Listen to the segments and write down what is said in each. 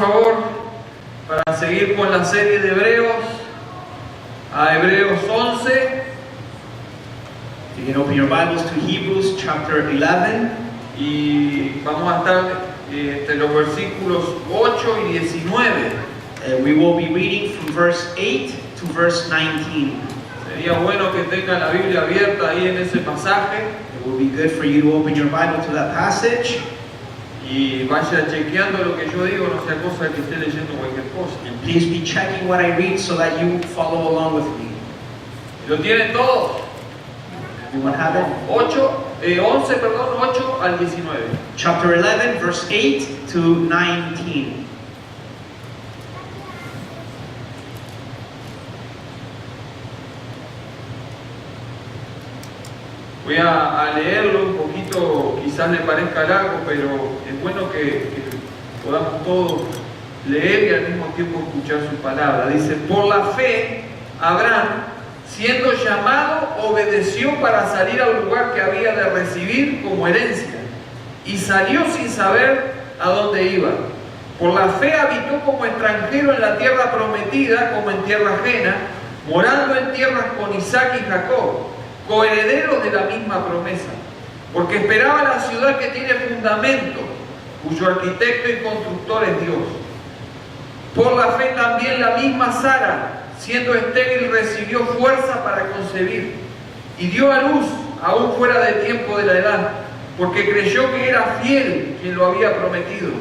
favor para seguir con la serie de Hebreos a Hebreos 11. You can open your Bibles to Hebrews chapter 11. Y vamos a estar entre los versículos 8 y 19. We will be reading from verse 8 to verse 19. Sería bueno que tengan la Biblia abierta ahí en ese pasaje. It will be good for you to open your Bible to that passage. Y vaya chequeando lo que yo digo, no sea cosa que esté leyendo cualquier cosa. And please be checking what I read so that you follow along with me. ¿Lo tienen todos? Everyone have it? 11, 8 al 19. Chapter 11, verse 8 to 19. Voy a leerlo un poquito, quizás le parezca largo, pero es bueno que podamos todos leer y al mismo tiempo escuchar su palabra. Dice: por la fe, Abraham, siendo llamado, obedeció para salir al lugar que había de recibir como herencia, y salió sin saber a dónde iba. Por la fe habitó como extranjero en la tierra prometida, como en tierra ajena, morando en tierras con Isaac y Jacob, coherederos de la misma promesa, porque esperaba la ciudad que tiene fundamento, cuyo arquitecto y constructor es Dios. Por la fe también la misma Sara, siendo estéril, recibió fuerza para concebir, y dio a luz aún fuera de tiempo de la edad, porque creyó que era fiel quien lo había prometido.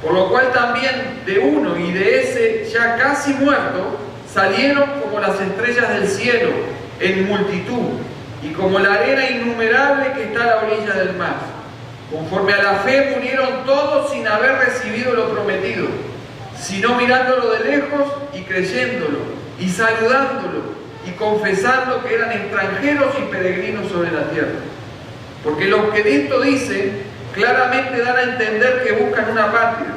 Por lo cual también de uno y de ese ya casi muerto salieron como las estrellas del cielo en multitud, y como la arena innumerable que está a la orilla del mar. Conforme a la fe murieron todos sin haber recibido lo prometido, sino mirándolo de lejos y creyéndolo, y saludándolo, y confesando que eran extranjeros y peregrinos sobre la tierra. Porque los que de esto dicen, claramente dan a entender que buscan una patria,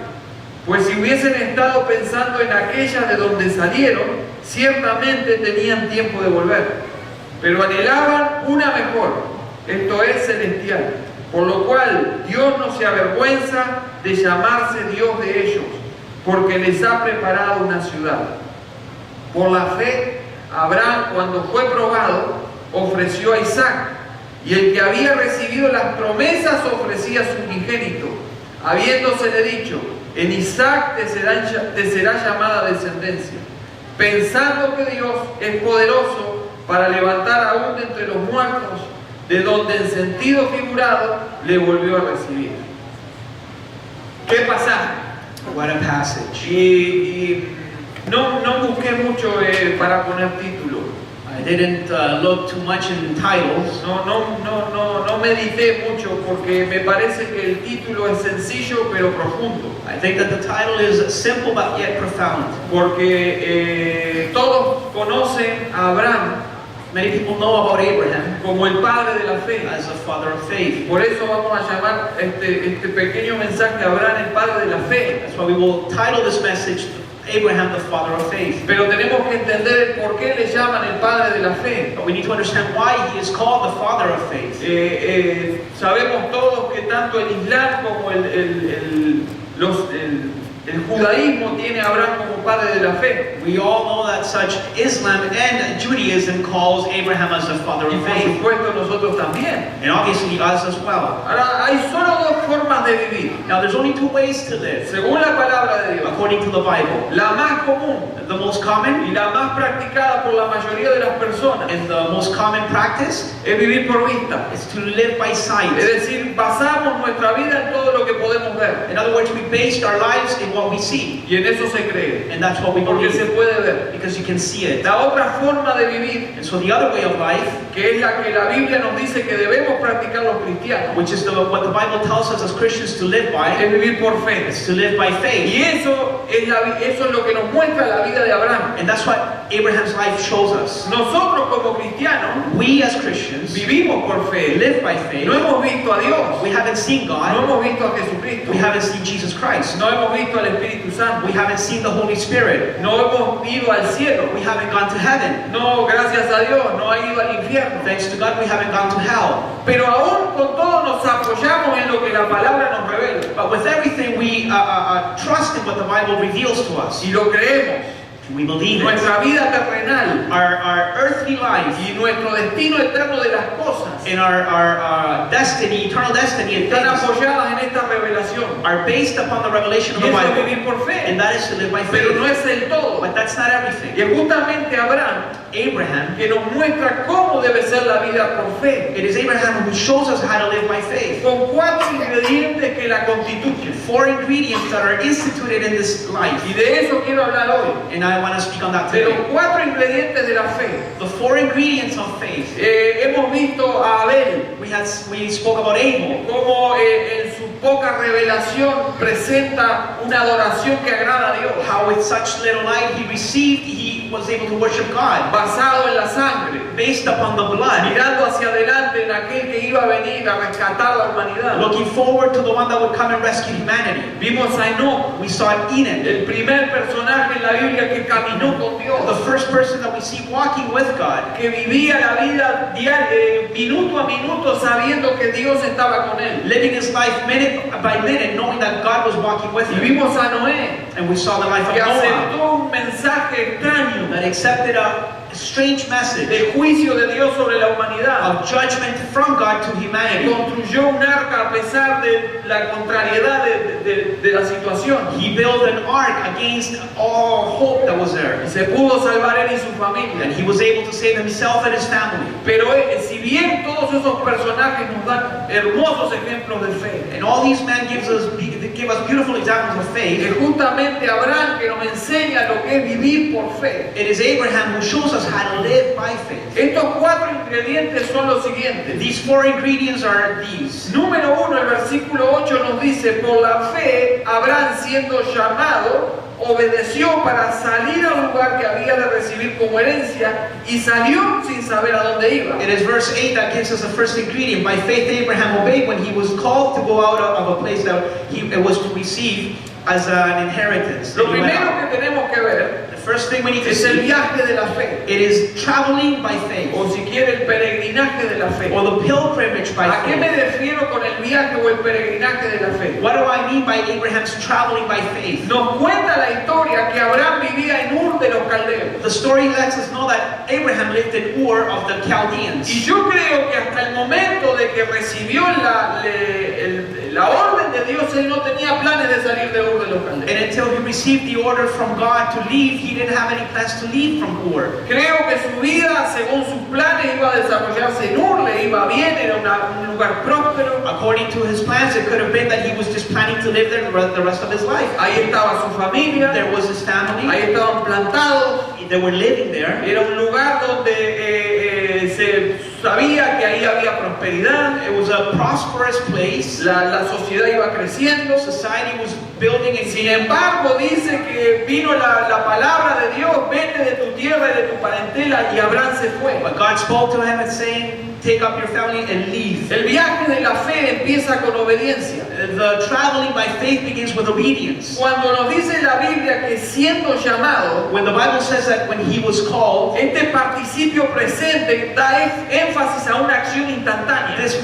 pues si hubiesen estado pensando en aquellas de donde salieron, ciertamente tenían tiempo de volver. Pero anhelaban una mejor, esto es celestial, por lo cual Dios no se avergüenza de llamarse Dios de ellos, porque les ha preparado una ciudad. Por la fe, Abraham, cuando fue probado, ofreció a Isaac, y el que había recibido las promesas ofrecía a su unigénito, habiéndosele dicho: en Isaac te será llamada descendencia, pensando que Dios es poderoso para levantar aún de entre los muertos, de donde en sentido figurado le volvió a recibir. ¿Qué pasaje? What a passage. Y no busqué mucho para poner título. I didn't look too much in titles. No medité mucho porque me parece que el título es sencillo pero profundo. I think that the title is simple but yet profound. Porque todos conocen a Abraham. Many people know about Abraham como el padre de la fe, as a father of faith. Por eso vamos a llamar este pequeño mensaje a Abraham el padre de la fe. That's why we will title this message Abraham the father of faith. Pero tenemos que entender el por qué le llaman el padre de la fe. But we need to understand why he is called the father of faith. Sabemos todos que tanto el Islam como el judaísmo tiene a Abraham como padre de la fe. We all know that such Islam and Judaism calls Abraham as the father of faith. Y por supuesto nosotros también. And obviously us as well. Ahora, hay solo dos formas de vivir. Now there's only two ways to live. Según la palabra de Dios. According to the Bible. La más común, the most common, y la más practicada por la mayoría de las personas, and the most common practice, es vivir por vista. is to live by sight. Es decir, basamos nuestra vida en todo lo que podemos ver. In other words, we based our lives in what we see. Y en eso se cree. And that's what we Porque believe. se puede ver. Because you can see it. La otra forma de vivir, And so the other way of life, que es la que la Biblia nos dice que debemos practicar los cristianos, which is what the Bible tells us as Christians to live by, es vivir por fe. is to live by faith. Y eso es lo que nos muestra la vida de Abraham. And that's what Abraham's life shows us. Nosotros como cristianos We as Christians vivimos por fe. live by faith. No hemos visto a Dios. We haven't seen No God. hemos visto a Jesucristo. We haven't seen Jesus Christ. No hemos visto al Espíritu Santo. We haven't seen the Holy Spirit. No hemos ido al cielo. We haven't gone to heaven. No, gracias a Dios, no ha ido al infierno. Thanks to God, we haven't gone to hell. Pero aún con todo nos apoyamos en lo que la palabra nos revela. But with everything, we trust in what the Bible reveals to us. y lo creemos. We believe it. Nuestra vida terrenal Our earthly life y nuestro destino eterno de las cosas and our destiny, eternal destiny, and están things apoyadas en esta revelación. are based upon the revelation of Y the eso es Bible. vivir por fe. And that is to live by Pero no faith. es el todo. But that's not Y everything. es justamente Abraham Abraham, que nos muestra cómo debe ser la vida por fe. it is Abraham who shows us how to live by faith. Con 4 ingredientes que la constituyen. 4 ingredients that are instituted in this life. Y de eso quiero hablar hoy. And I want to speak on that De los today. 4 ingredientes de la fe. The 4 ingredients of faith. Hemos visto a Abel We spoke about Abel. cómo en su poca revelación presenta una adoración que agrada a Dios, How with such little light he received, he was able to worship God. basado en la sangre, Based upon the blood. mirando hacia adelante en aquel que iba a venir a rescatar la humanidad. Looking forward to the one that would come and rescue humanity. Vimos a Enoch, We saw Enoch. el primer personaje en la Biblia que caminó con Dios, The first person that we see walking with God. que vivía la vida diaria, minuto a minuto, sabiendo que Dios estaba con él. Living his life minute by minute, knowing that God was walking with Y him. vimos a Noé, And we saw the life of que Noah aceptó un mensaje extraño that accepted a strange message del juicio de Dios sobre la humanidad. of judgment from God to Y humanity. construyó un arca a pesar de la contrariedad de la situación. He built an ark against all hope that was there. Y se pudo salvar él y su And familia. he was able to save himself and his family. Pero si bien todos esos personajes nos dan hermosos ejemplos de fe, And all these men give us beautiful examples of faith. es justamente Abraham que nos enseña lo que es vivir por fe. It is Abraham who shows us how to live by faith. Estos 4 ingredientes son los siguientes. These 4 ingredients are these. Número 1, el versículo 8 nos dice, por la fe, Abraham siendo llamado, obedeció para salir al lugar que había de recibir como herencia y salió sin saber a dónde iba. It is verse 8 that gives us the first ingredient. By faith Abraham obeyed when he was called to go out of a place that he was to receive as an inheritance. Lo And he went primero out. que tenemos que ver The first thing we need to es el see, viaje de la fe, it is traveling by faith, o si quiere el peregrinaje de la fe. or the pilgrimage by ¿A qué me faith. refiero con el viaje o el peregrinaje de la fe? What do I mean by Abraham's traveling by faith? Nos cuenta la historia que Abraham vivía en Ur de los Caldeos. The story lets us know that Abraham lived in Ur of the Chaldeans. Y yo creo que hasta el momento de que recibió la orden de Dios, él no tenía planes de salir de Ur de los And Caldeos. until he received the order from God to leave, he didn't have any plans to leave from Ur. Creo que su vida, según sus planes, iba a desarrollarse en Ur, le iba bien, era un lugar próspero. According to his plans, it could have been that he was just planning to live there the rest of his life. Ahí estaba su familia, There was his family. ahí estaban plantados. They were living there. Era un lugar donde se sabía que ahí había prosperidad, It was a prosperous place. la sociedad iba creciendo. Society was building and Sin embargo, dice que vino la palabra de Dios, vete de tu tierra y de tu parentela, y Abraham se fue. but God spoke to him and saying, take up your family and leave. El viaje de la fe empieza con obediencia. The traveling by faith begins with obedience. Cuando nos dice la Biblia que siendo llamado, When the Bible says that when he was called, este participio presente da énfasis a una acción instantánea. this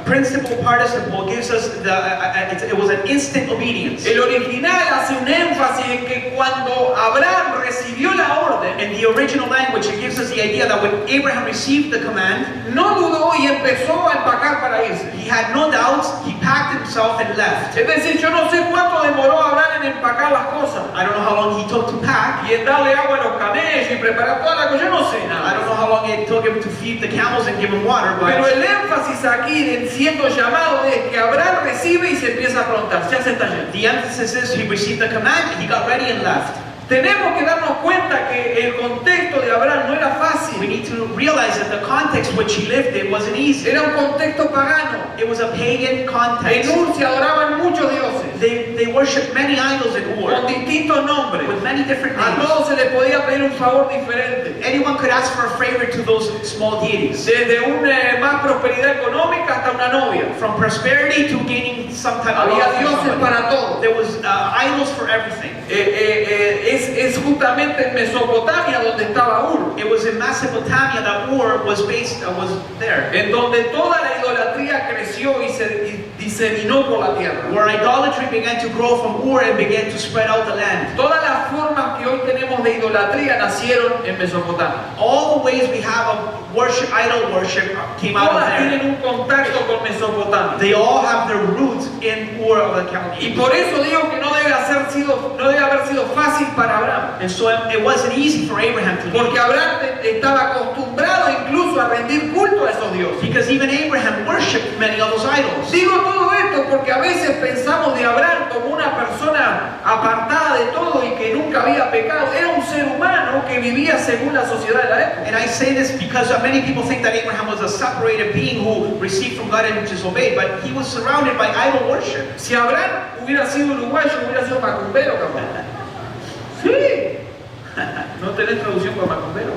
principal participle gives us it was an instant obedience. El original hace un énfasis en que cuando Abraham recibió la orden, In the original language, it gives us the idea that when Abraham received the command, no dudó y empezó a empacar para irse. he had no doubts, he packed himself and left. Es decir, yo no sé cuánto demoró Abraham en empacar las cosas I don't know how long he took to pack. y en darle agua a los camellos y preparar todas las cosas. Yo no sé I nada. don't know how long it took him to feed the camels and give them water, Pero but el énfasis aquí de siendo llamado es que Abraham recibe y se empieza a aprontar. Ya se está yendo. the emphasis is he received the command, he got ready and left. Tenemos que darnos cuenta que el contexto de Abraham no era We fácil. need to realize that the context which he lived in wasn't easy. Era un contexto pagano. It was a pagan En context. Ur se adoraban muchos dioses They worshipped many idols in con Ur distintos nombres. with many different A names. todos se les podía pedir un favor diferente. Anyone could ask for a favor to those small deities. Desde una más prosperidad económica hasta una novia. From prosperity to gaining some type of Había wealth for dioses somebody. para todo. There was idols for everything. Es justamente en Mesopotamia donde estaba Ur, It was in Mesopotamia that Ur was based, was there. en donde toda la idolatría creció y diseminó por la tierra. where idolatry began to grow from Ur and began to spread out the land. Todas las formas que hoy tenemos de idolatría nacieron en Mesopotamia. All the ways we have of worship, idol worship, came out of Todas there. tienen un contacto con Mesopotamia. They all have their roots in Ur of the Y Chaldees. por eso digo que no debe haber sido fácil para Abraham. And so it wasn't easy for Abraham to leave. Porque Abraham estaba acostumbrado incluso a rendir culto a esos dioses. Because even Abraham worshipped many of those idols. Digo todo esto porque a veces pensamos de Abraham como una persona apartada de todo y que nunca había pecado. Era un ser humano que vivía según la sociedad de la época. And I say this because many people think that Abraham was a separated being who received from God and disobeyed, but he was surrounded by idol worship. Si Abraham hubiera sido uruguayo, hubiera sido macumbero, capaz. Sí. ¿No tenés traducción para macumbero?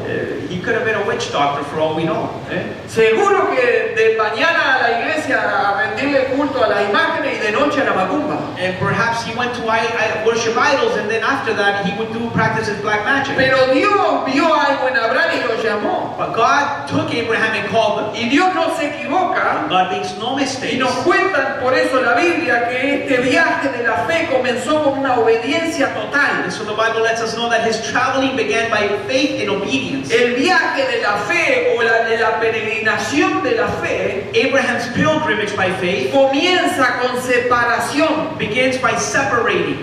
He could have been a witch doctor for all we know. Seguro que de mañana a la iglesia a rendirle culto a las imágenes y de noche a la macumba. And perhaps he went to worship idols, and then after that he would practice his black magic. Pero Dios vio algo en Abraham y lo llamó. But God took Abraham and called him. Y Dios no se equivoca. God makes no Y mistakes. nos cuentan por eso la Biblia que este viaje de la fe comenzó con una obediencia total. And so the Bible lets us know that his traveling began by faith and obedience. El viaje de la fe o de la peregrinación de la fe Abraham's pilgrimage by faith comienza con separación. begins by separating.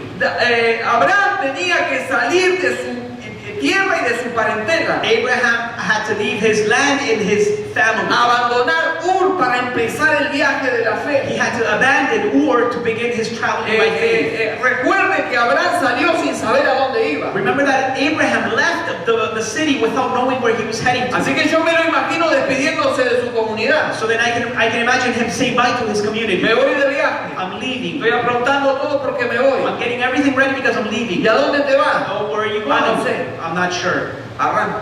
Abraham tenía que salir de su tierra y de su parentela. Abraham had to leave his land and his family. Abandonar Ur para empezar el viaje de la fe. He had to abandon Ur to begin his traveling by faith. Recuerde que Abraham salió sin saber a dónde iba. Remember that Abraham left the city without knowing where he was heading to. Así que yo me lo imagino despidiéndose de su comunidad. So then I can imagine him saying bye to his community. Me voy de viaje. I'm leaving. Estoy aprontando todo porque me voy. I'm getting everything ready because I'm leaving. ¿Y a dónde te vas? Oh, where are you going? No sé. I'm not sure. Abraham,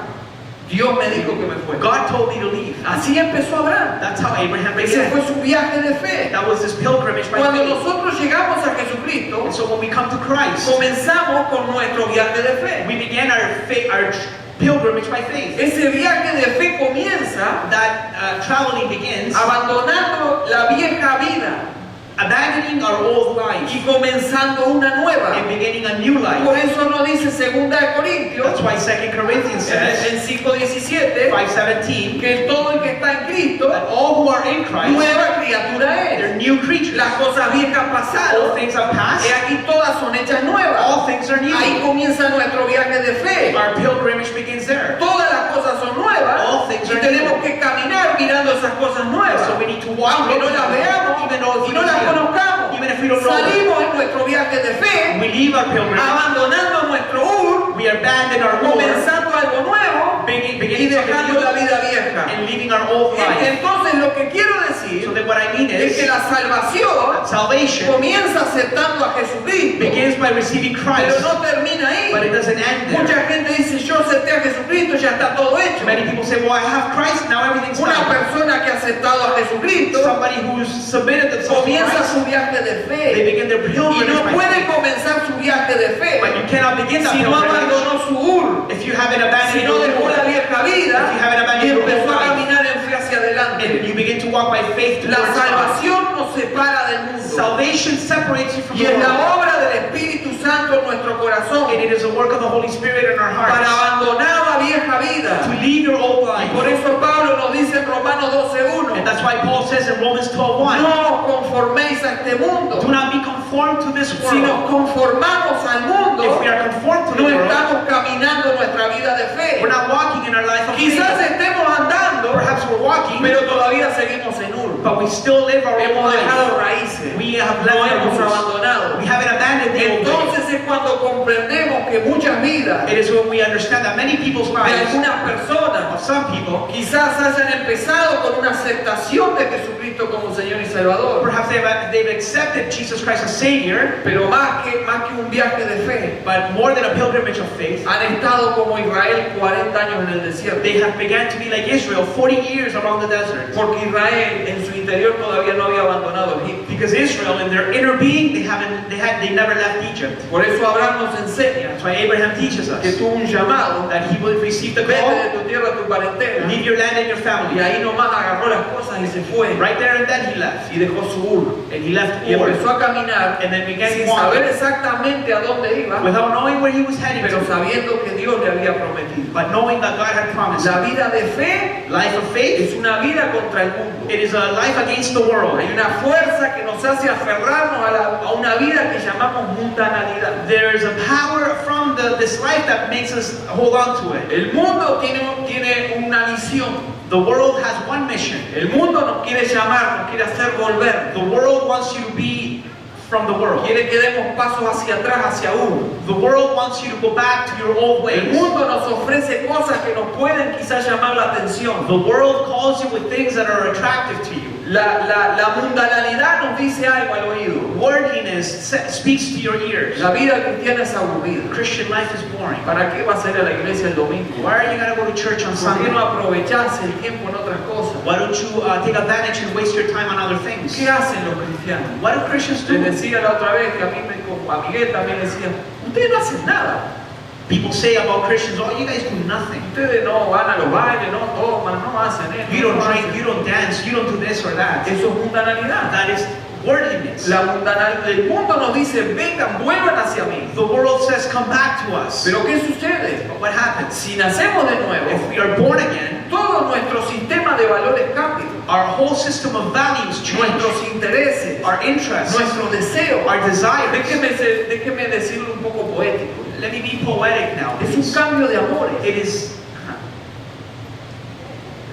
Dios me dijo que me fuera. God told me to leave. Así empezó Abraham. That's how Abraham Ese began. fue su viaje de fe. That was his pilgrimage by Cuando faith. nosotros llegamos a Jesucristo, And so when we come to Christ, comenzamos con nuestro viaje de fe. we began our pilgrimage by faith. Ese viaje de fe comienza That traveling begins abandonando la vieja vida abandoning our old life y comenzando una nueva. and beginning a new life. Por eso nos dice 2 de Corintios That's why 2 Corinthians says, en 5:17 5:17, que todo el que está en Cristo that all who are in Christ, nueva criatura they're es. new creatures. Las cosas viejas All pasaron things have passed. y aquí todas son hechas nuevas. All things are new. Ahí comienza nuestro viaje de fe. Our pilgrimage begins there. Todas las cosas son nuevas All things y are tenemos new. que caminar mirando esas cosas nuevas. So we need to walk Aunque no las veamos even though y no las conozcamos, even if we don't know them. salimos en nuestro viaje de fe, We leave our pilgrimage. abandonando nuestro Ur, We abandon our old, comenzando algo nuevo y beginning dejando la something vida vieja. and leaving our old life. Entonces lo que quiero decir So that what I mean es que is la salvación salvation comienza aceptando a Jesucristo, begins by receiving pero Christ, no termina but it ahí. doesn't end there. Mucha gente dice, yo acepté a Jesucristo, ya está todo hecho. Many people say, well, I have Christ, now everything's Una done. persona que ha aceptado a Jesucristo Somebody who's submitted themselves to comienza Christ, su viaje de they fe begin their y pilgrimage no by puede faith. comenzar su viaje de fe But you cannot begin that si no pilgrimage abandonó su Ur, if you haven't si abandoned no your dejó la old vieja vida If you haven't y abandoned your empezó old a life. caminar en fe hacia and adelante. you begin to walk by faith La towards God. salvación nos separa del mundo Salvation separates you from y the es la world. obra del Espíritu Santo en nuestro corazón And it is a work of the Holy Spirit in our para hearts abandonar la vieja to vida. leave your old Y life. por eso Pablo nos dice en Romanos And 12:1, that's why Paul says in Romans 12:1, no os conforméis a este mundo. do not be conformed to this Si world. nos conformamos al If mundo, we are conformed to the no world, estamos caminando nuestra vida de fe. we're not walking in our life of Quizás faith. estemos andando, Perhaps we're walking, pero todavía seguimos en Ur. but we still live our old Hemos dejado life. raíces, We have no left our hemos roots. abandonado. We haven't abandoned the old ways. Entonces es cuando comprendemos que muchas vidas It is when we understand that many people's de lives, algunas personas of some people, quizás hayan empezado con una aceptación de Jesucristo como Señor y Salvador, perhaps they've accepted Jesus Christ as Savior, pero más que un viaje de fe, but more than a pilgrimage of faith, han estado como Israel 40 años en el desierto. they have begun to be like Israel, 40 years around the desert. Porque Israel en su interior todavía no había abandonado Egipto. Because Israel, in their inner being, they never left Egypt. Por eso Abraham nos enseña That's why Abraham teaches que us tuvo un llamado. that he will receive the Vete call. de tu tierra, tu parentela. leave your land and your Y family. ahí nomás agarró las cosas y se fue. Right there and then he left. Y dejó su Ur. And he left Y Ur empezó a caminar and then began sin walking saber exactamente a dónde iba, without knowing where he was heading pero to, sabiendo que Dios le había prometido. but knowing that God had promised. La vida de fe Life of faith, es una vida contra el mundo. it is a life against the world. Hay una fuerza que nos hace aferrarnos a una vida que llamamos mundanalidad. There is a power from this life that makes us hold on to it. El mundo tiene una misión. The world has one mission. El mundo nos quiere llamar, nos quiere hacer volver. The world wants you to be from the world. Quiere que demos pasos hacia atrás, hacia uno. The world wants you to go back to your old El ways. mundo nos ofrece cosas que nos pueden quizás llamar la atención. The world calls you with things that are attractive to you. La mundanalidad nos dice algo al oído. Worldliness speaks to your ears. La vida cristiana es aburrida. Christian life is boring. ¿Para qué vas a ir a la iglesia el domingo? Why are you going to go to church on ¿Por qué Sunday? no aprovechás el tiempo en otras cosas? Why don't you take advantage and waste your time on other things? ¿Qué hacen los cristianos? What do Christians do? Les decía la otra vez que a mí como a Miguel también decía, ustedes no hacen nada. People say about Christians, oh, you guys do nothing. Ustedes no van a los bailes, no toman, no hacen esto. You don't no drink, hacen. you don't dance, you don't do this or that. Eso es mundanalidad. That is worldliness. El mundo nos dice, vengan, vuelvan hacia mí. The world says, come back to us. Pero ¿qué sucede? But what happens? Si nacemos de nuevo, If we are born again, todo nuestro sistema de valores cambia. our whole system of values change. Nuestros intereses, Our interests, nuestros deseos. our desires. Déjeme decirlo un poco poético. Let me be poetic now. Es un cambio de amores. It is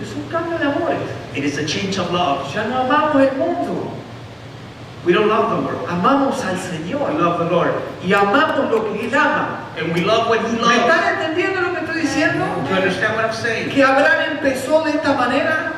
Es un cambio de amores. a change of love. Ya no amamos el mundo, We don't love the world. amamos al We Señor love the Lord. y amamos lo que Él ama. And we love what He ¿Me loves. están entendiendo lo que estoy diciendo? Do you understand what I'm saying? Que Abraham empezó de esta manera,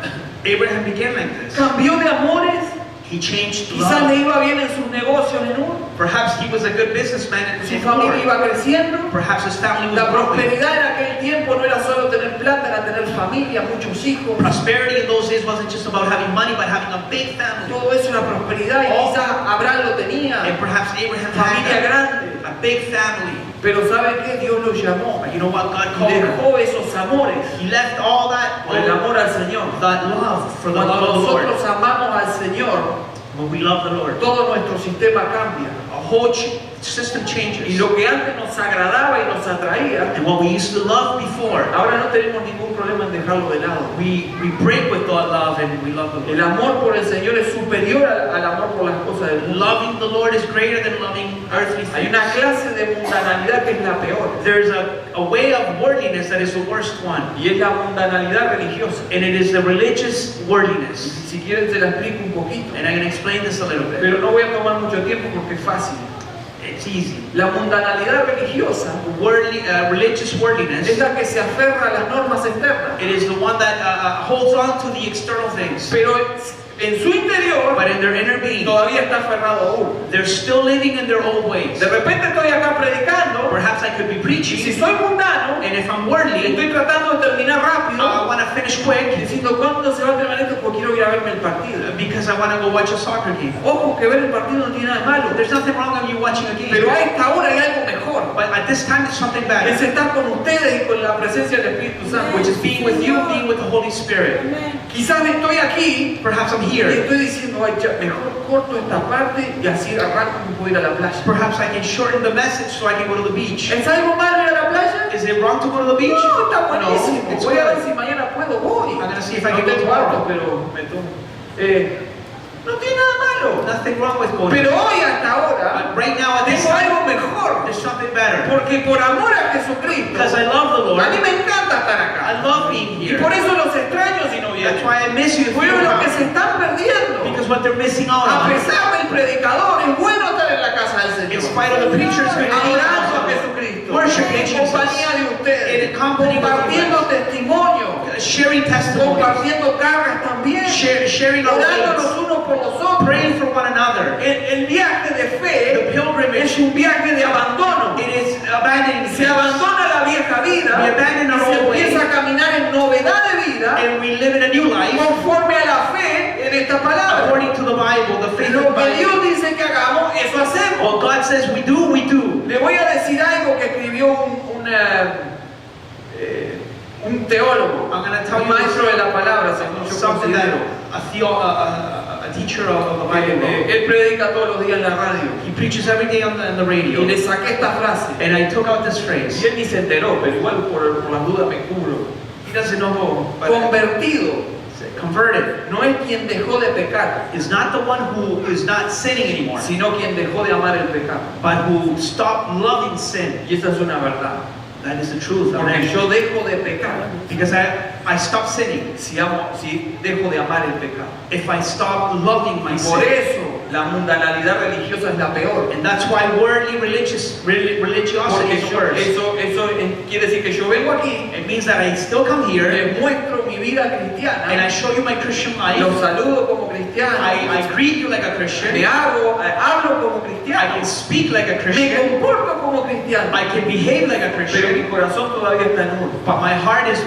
Abraham began like this. cambió de amores, He changed quizás love. le iba bien en sus negocios en Ur, Perhaps he was a good businessman su in familia Lord. iba creciendo. Perhaps his family was La growing. prosperidad en aquel tiempo no era solo tener plata, era tener familia, muchos hijos. Prosperity in those days wasn't just about having money, but having a big family. Todo eso era prosperidad y quizás Abraham lo tenía, And perhaps Abraham familia had grande. a big family. Pero ¿sabe qué? Dios lo llamó But you know what God y called him? dejó esos amores He left all that, por el amor al Señor. that love for the Cuando love of the Lord. nosotros amamos al Señor, When we love the Lord, todo nuestro sistema cambia. a whole system Y changes. lo que antes nos agradaba y nos atraía, And what we used to love before, ahora no tenemos ningún problema en dejarlo de lado. we break with that love and we love the El Lord. amor por el Señor es superior al amor por las cosas del mundo. Loving the Lord is greater than loving earthly Hay things. una clase de mundanalidad que es la peor, There's a way of worldliness that is the worst one, y es la mundanalidad religiosa. and it is the religious worldliness. Si quieren se la explico un poquito, And I can explain this a little bit. pero no voy a tomar mucho tiempo porque es fácil. It's easy. La mundanalidad religiosa Religious worldliness, es la que se aferra a las normas externas, it is the one that holds on to the external things, pero en su interior but in their inner being, todavía está aferrado a uno. they're still living in their old ways. De repente estoy acá predicando, Perhaps I could be y si preaching, soy mundano, and if I'm worldly, estoy tratando de terminar I rápido, want to finish quick diciendo cuándo se va a terminar esto porque quiero ir a verme el partido. because I want to go watch a soccer game. Ojo que ver el partido no tiene nada de malo, There's nothing wrong with you watching a game, pero a esta hora hay algo mejor. but at this time it's something Es bad, estar con ustedes y con la presencia del Espíritu Santo. which is being with you, being with the Holy Spirit. Quizás estoy aquí Perhaps I'm y here. estoy diciendo, ay, ya, mejor corto esta parte y así arranco y puedo ir a la playa. Perhaps I can shorten the message so I can go to the beach. ¿Es algo malo ir a la playa? Is it wrong to go to the beach? No, está buenísimo. No, it's Voy a ver good. si mañana puedo, voy. I'm gonna see if I No can go tengo tomorrow. auto, pero me tomo. No tiene nada malo. Nothing wrong with going. Pero hoy hasta ahora But right now at this tengo time, algo mejor. there's something better. Porque por amor a Jesucristo, Because I love the a mí Lord. me encanta estar acá. I love being Y here. por eso los extraños y no That's vienen. why I miss you. If Fue you lo don't que se come. están perdiendo. Because what they're missing out A on, pesar del predicador, es bueno estar en la casa del Señor. in spite of the preachers Adorando a Jesucristo. worshiping En Jesus, compañía de ustedes. in company with Compartiendo you, testimonio. sharing testimonies, Compartiendo cargas también. sharing our Orando los faith, unos por los otros. praying for one another. El viaje de The fe pilgrimage, es un viaje de abandono. it is abandoning Se things. abandona la vieja vida We abandon y our se old ways. empieza a caminar en novedad de vida And we live in a new life conforme a la fe en esta palabra. according to the Bible, the faith of the Lo que Bible. Dios dice que hagamos, eso hacemos. What God says we do, we do. Le voy a decir algo que escribió un teólogo, I'm going to tell un you maestro de la palabra, según yo something that considero. a teacher of the Bible wrote. Él predica todos los días en la radio. He preaches every day on the radio. Y le saqué esta frase. And I took out this phrase. Y él ni se enteró, pero igual por las dudas me cubro. He doesn't know, but Convertido converted no es quien dejó de pecar, is not the one who is not sinning anymore, sino quien dejó de amar el pecado. but who stopped loving sin. Y esa es una verdad. That is the truth. Porque Amen. yo dejo de pecar Because I stopped sinning si dejo de amar el pecado. if I stop loving my Y por sin. eso la mundanalidad religiosa es la peor. And that's why worldly religiosity Porque is worse. eso quiere decir que yo vengo aquí, It means that I still come here les muestro mi vida and I cristiana, show you my Christian life. los saludo como cristiano, I greet you like a Christian. hablo como I cristiano, can speak like a me Christian. comporto como cristiano, I can behave like a pero Christian. mi corazón todavía está en uno. But my heart is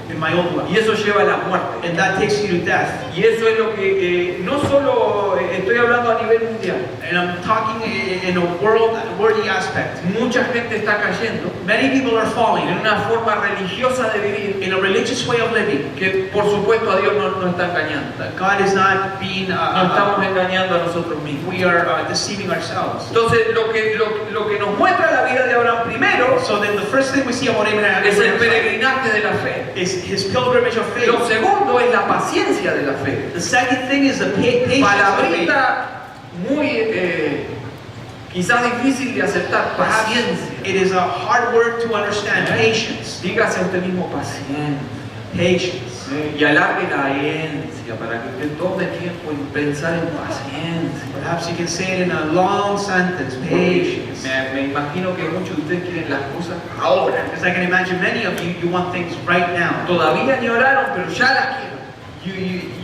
in my old life. Y eso lleva a la muerte. And that takes you to death. Y eso es lo que no solo estoy hablando a nivel mundial. And I'm talking in a worldly aspect. Mucha gente está cayendo Many people are falling en una forma religiosa de vivir in a religious way of living. que por supuesto a Dios no está engañando. That God is not being, No estamos engañando a nosotros mismos. we are deceiving ourselves. Entonces lo que nos muestra la vida de Abraham primero So then the first thing we see about Abraham es el peregrinaje de la fe. is his pilgrimage of faith. Lo segundo es la paciencia de la fe. The second thing is the patience of faith. Palabrita muy quizás difícil de aceptar, paciencia. It is a hard word to understand. Patience. Dígase a usted mismo paciencia. Patience. Y alargue la herencia para que usted tome tiempo en pensar en paciencia. Perhaps you can say it in a long sentence. Patience. Me imagino que muchos de ustedes quieren las cosas ahora. Because I can imagine many of you want things right now. Todavía ni oraron, pero ya las quieren.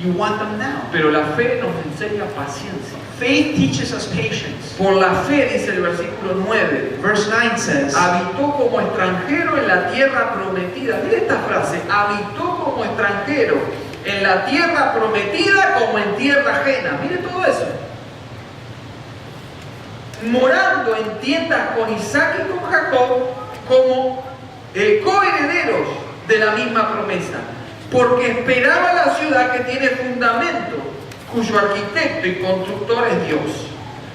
You want them now. Pero la fe nos enseña paciencia. Faith teaches us patience. Por la fe, dice el versículo 9, Verse 9 says, habitó como extranjero en la tierra prometida. Mire esta frase, habitó como extranjero en la tierra prometida como en tierra ajena. Mire todo eso. Morando en tiendas con Isaac y con Jacob como coherederos de la misma promesa. Porque esperaba la ciudad que tiene fundamento, cuyo arquitecto y constructor es Dios.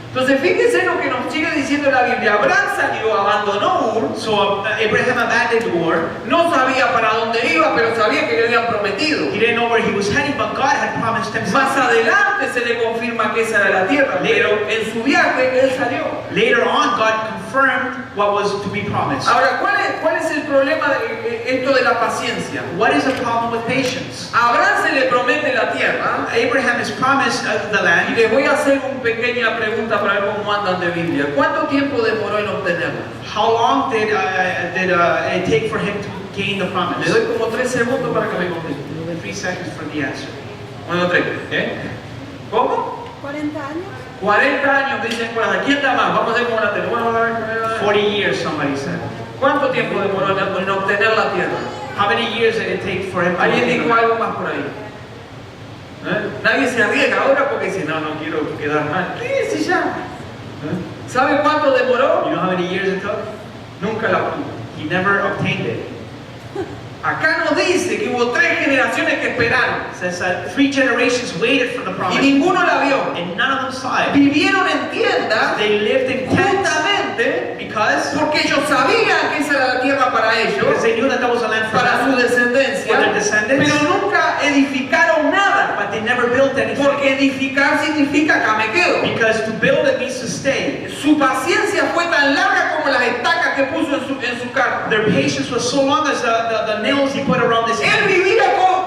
Entonces fíjense lo que nos sigue diciendo la Biblia. Abraham salió, abandonó Ur, so Abraham abandoned Ur. no sabía para dónde iba, pero sabía que le habían prometido. He didn't know where he was heading, but God had promised him Más something. adelante se le confirma que esa era la tierra, pero en su viaje él salió. Later on, God confirmed what was to be promised. Ahora, ¿cuál es el problema de esto de la paciencia? What is the problem with patience? A Abraham se le promete la tierra. Abraham is promised the Y land. les voy a hacer una pequeña pregunta para ver cómo andan de Biblia. ¿Cuánto tiempo demoró en obtenerla? How long did it take for him to gain the Le promise? doy como 3 segundos para que me conteste. 3 seconds for the answer. Bueno, 3. ¿Cómo? 40 años. 40 años, me dicen por allá. ¿Quién da más? Vamos a ver cómo la tenemos. Bueno, a ver. 40 years, somebody said. ¿Cuánto tiempo demoró en obtener la tierra? How many years did it take for him to ¿Alguien gain dijo the land? algo más por ahí? Nadie se arriesga ahora porque dice, no quiero quedar mal. ¿Qué es ya? ¿Sabe cuánto demoró? You know how many years it took? Nunca la obtuvo. He never obtained it. Acá nos dice que hubo 3 generaciones que esperaron It says that 3 generations waited for the y promise, ninguno la vio. and none of them saw it. Vivieron en tiendas They lived in tents justamente because porque ellos sabían que esa era la tierra para ellos, they knew that that was a land for para su them, descendencia, for their descendants, pero nunca edificaron nada, but they never built anything. porque edificar significa acá me quedo. Because to build it means to stay. Su paciencia fue tan larga como las estacas que puso en su carro. Their patience was so long as the nails he put around his Él head. vivía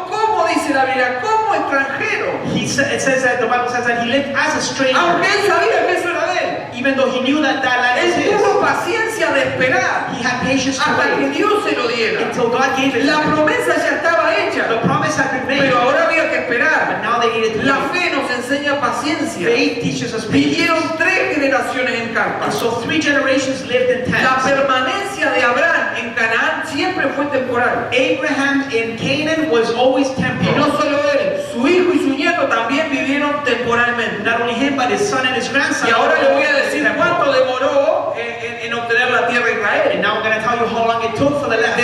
como dice la Biblia, como extranjero, It says that the Bible says that he lived as a stranger, aunque él sabía que eso era de él. even though he knew that that land was Él his. tuvo paciencia de esperar He had patience to hasta que wait Dios se lo diera. until God gave it. La promesa ya estaba The hecha, promise had been made, pero ahora había que but esperar. now they needed to La wait. fe nos enseña paciencia. Faith teaches us patience. Vivieron 3 generaciones en And carpas. so 3 generations lived in La tents. permanencia de Abraham en Canaán siempre fue temporal. Abraham in Canaan was always Y temporal. no solo él, su hijo y su nieto también vivieron temporalmente. Not only him, but his son and his grandson. Y ahora le voy a were decir temporal. cuánto demoró en obtener la tierra de And Israel. now I'm going to tell you how long it took for the land.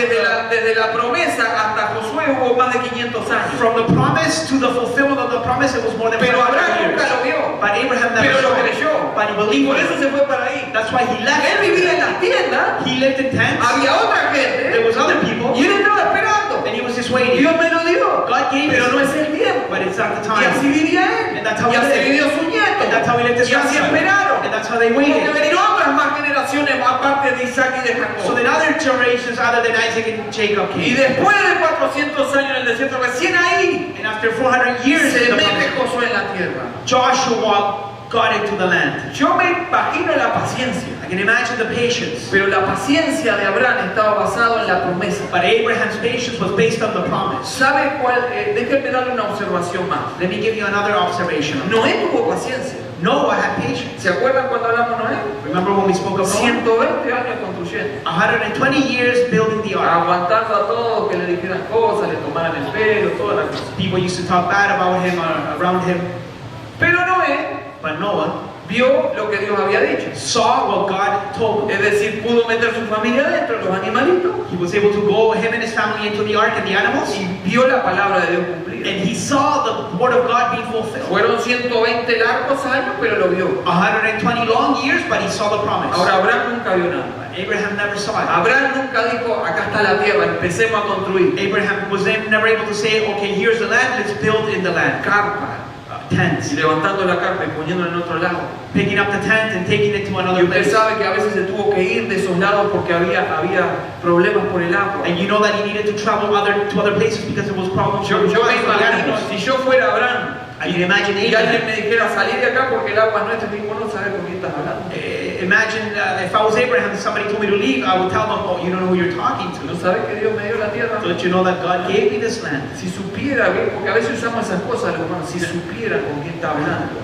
Desde la promesa hasta Josué fue hubo más de 500 años. From the promise to the fulfillment of the promise, it was more than Pero 500 Abraham years. nunca lo vio. But Abraham never Pero lo saw it. creyó. But he Y believed por it. eso se fue para ahí. That's why he left. Él vivía en las tiendas. He lived in tents. Había otra There gente. was other people. Y él estaba esperando. And he was just waiting. Dios me lo dio. God gave Pero it. no es el tiempo. But it's not the Y así time. vivía él. And that's how Y he así lived. vivió su nieto. And that's how he lived his Y así grandson. esperaron. And that's how they Porque waited. vinieron otras más generaciones aparte de Isaac y de So Jacob. then other generations other than Isaac and Jacob Y came. después de 400 años en el desierto, recién ahí And after 400 years, se in the mete promise, Josué en la tierra. Joshua got into the land. Yo me imagino la paciencia, I can imagine the patience. pero la paciencia de Abraham estaba basada en la promesa. But Abraham's patience was based on the promise. ¿Sabe cuál? Déjenme darle una observación más. Let me give you another observation. Noé tuvo paciencia. Noah had patience. ¿Se acuerdan cuando hablamos de Noé? Remember when we spoke of Noah? 120 años construyendo. 120 years building the ark. Aguantando a todos que le dijeran cosas, le tomaran el pelo, todas las cosas. People used to talk bad about him or around him. Pero Noé But Noah vio lo que Dios había dicho. saw what God told him. Es decir, pudo meter su familia dentro, los animalitos, He was able to go, him and his family, into the ark and the animals. y vio la palabra de Dios cumplida. And he saw the word of God being fulfilled. Fueron 120 largos años, pero lo vio. 120 long years, but he saw the promise. Ahora, Abraham nunca vio nada. But Abraham never saw it. Abraham nunca dijo, acá está la tierra, empecemos a construir. Abraham was never able to say, okay, here's the land, let's build in the land. Carpa, Tents. y levantando la carpa y poniéndola en otro lado. Picking up the tent and taking it to Y another usted place. sabe que a veces se tuvo que ir de esos lados porque había problemas por el agua. And you know that he needed to travel to other places because there was problems Yo with me the imagino, animals. si yo fuera Abraham, I can imagine y alguien Abraham. me dijera salir de acá porque el agua es nuestra, y digo, no sabes con quién estás hablando. Imagine if I was Abraham and somebody told me to leave, I would tell them, oh, you don't know who you're talking No to. sabes que Dios me dio la tierra. Don't you know that God gave me this land? Si supiera, ¿ve? Porque a veces usamos esas cosas, hermanos, si supiera con quién está hablando.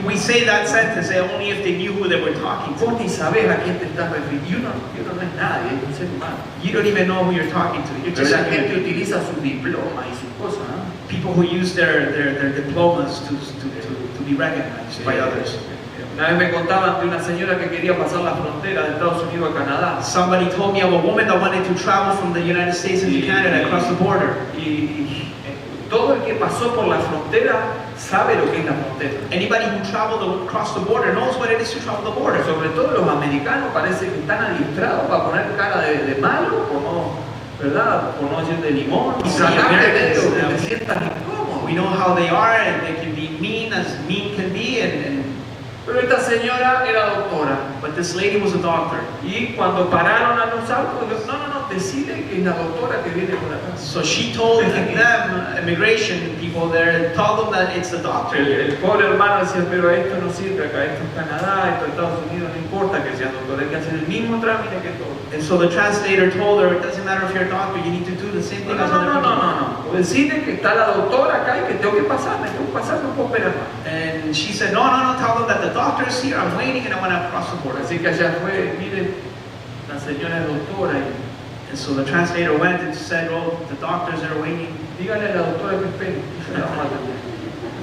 We say that sentence only if they knew who they were talking to. Vos ni sabés a quién te estás refiriendo. Y uno no es nadie, es un ser humano. You don't even know who you're talking to. You're Pero just la a gente human. utiliza sus diplomas y sus cosas, ¿no? People who use their diplomas to be recognized by others. Una vez me contaban de una señora que quería pasar la frontera de Estados Unidos a Canadá. Somebody told me of a woman that wanted to travel from the United States into Canada across the border. Y todo el que pasó por la frontera sabe lo que es la frontera. Anybody who traveled across the border knows what it is to travel the border. Sobre todo los americanos parece que están adiestrados para poner cara de malo, por no, ¿verdad? Por no decir de limón, y Sí, tratarte de Americans, que te sientas incómodo. We know how they are, and they can be mean as mean can be, and Pero esta señora era doctora. but this lady was a doctor. Y cuando pararon a los autos, dijo, no, decide que es la doctora que viene por acá. So she told them, immigration people there, told them that it's the doctor. El pobre hermano decía, pero esto no sirve acá, esto es Canadá, esto es Estados Unidos, no importa que seas doctor, hay que hacer el mismo trámite que todos. And so the translator told her, it doesn't matter if you're a doctor, you need to do the same thing as other people. No. Decide que está la doctora acá y que tengo que pasar, no puedo esperar más. And she said, no, tell them that the doctor is here, I'm waiting, and I want to cross the border. Así que allá fue, mire, la señora es doctora y And so the translator went and said, oh, the doctors are waiting. dígale a la doctora que espere. Se la vamos a atender.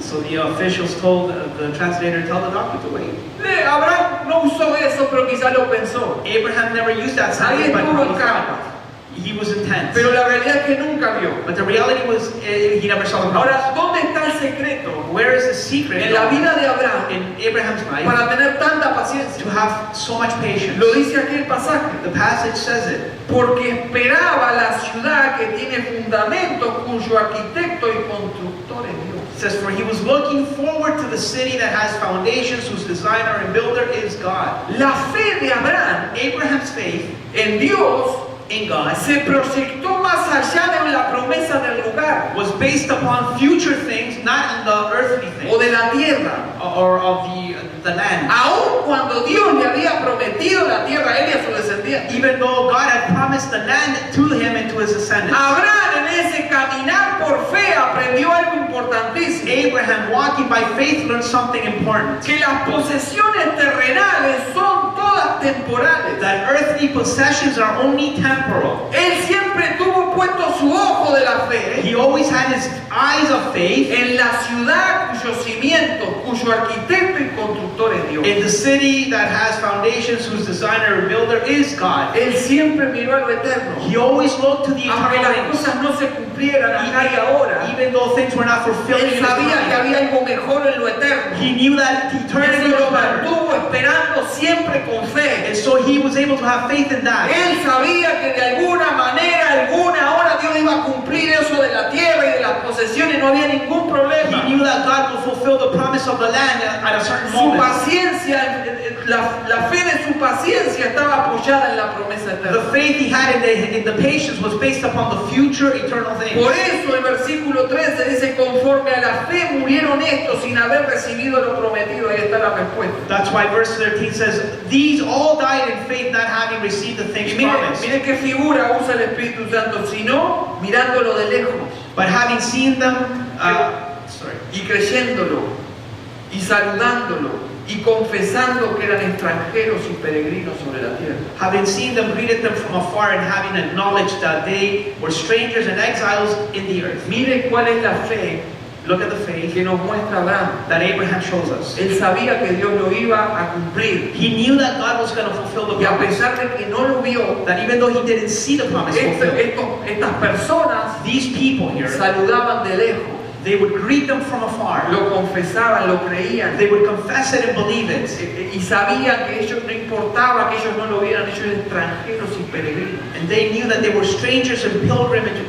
So the officials told the translator, tell the doctor to wait. Abraham no usó eso, pero quizá lo pensó. Abraham never used that Ahí sentence, but estuvo en probably carpa. he was intense. Pero la realidad es que nunca vio. But the reality was, he never saw the promise. Ahora, ¿dónde está el secreto Where is the secret en la vida de Abraham in Abraham's life para tener tanta paciencia? to have so much patience? Lo dice aquí el pasaje. The passage says it. Porque esperaba la ciudad que tiene fundamentos, cuyo arquitecto y constructor es Dios. It says, for he was looking forward to the city that has foundations, whose designer and builder is God. La fe de Abraham Abraham's faith en Dios in God se proyectó más allá de la promesa del lugar was based upon future things, not in the earthly o things de la tierra. or of the land. Aun cuando Dios le había prometido la tierra a él y a su descendiente. Even though God had promised the land to him and to his descendants. Abraham en ese caminar por fe aprendió algo importantísimo. Abraham, walking by faith, learned something important. Que las posesiones terrenales son todas temporales. That earthly possessions are only temporal. Él siempre tuvo puesto su ojo de la fe he always had his eyes of faith en la ciudad cuyos cimientos, cuyo arquitecto y constructor es Dios. in the city that has foundations, whose designer and builder is God. Él siempre miró a lo eterno. He always looked to the Aunque eternal las things. cosas no se cumplieran acá y ahora, Even though things were not fulfilled in él his sabía que time, había algo mejor en lo eterno. he knew that eternity Eso lo was better. mantuvo esperando siempre con fe. And so he was able to have faith in that. Él sabía que de alguna manera, alguna hora Dios iba a cumplir eso de la tierra y de las posesiones, no había ningún He problema. knew that God would fulfill the promise of the land at a certain Su moment. paciencia, la fe de su paciencia estaba apoyada en la promesa The eterna. faith he had in the patience was based upon the future eternal things. Por eso el versículo 13 dice, conforme a la fe murieron estos sin haber recibido lo prometido. Ahí está la respuesta. That's why verse 13 says, these all died in faith, not having received the things Y mire, promised, mire qué figura usa el Espíritu Santo, sino mirándolo de lejos but having seen them, y creyéndolo y saludándolo y confesando que eran extranjeros y peregrinos sobre la tierra. having seen them, greeted them from afar, and having acknowledged that they were strangers and exiles in the earth. Mire cuál es la fe Look at the faith que nos muestra Abraham. that Abraham shows us. Él sabía que Dios lo iba a cumplir He knew that God was going to fulfill the y a promise. pesar de que no lo vio, That even though he didn't see the promise fulfilled, estas personas these people here, saludaban de lejos, they would greet them from afar. lo confesaban, lo creían. They would confess it and believe it. Y sabían que ellos no importaba que ellos no lo vieran, ellos eran extranjeros y peregrinos. And they knew that they were strangers and pilgrimage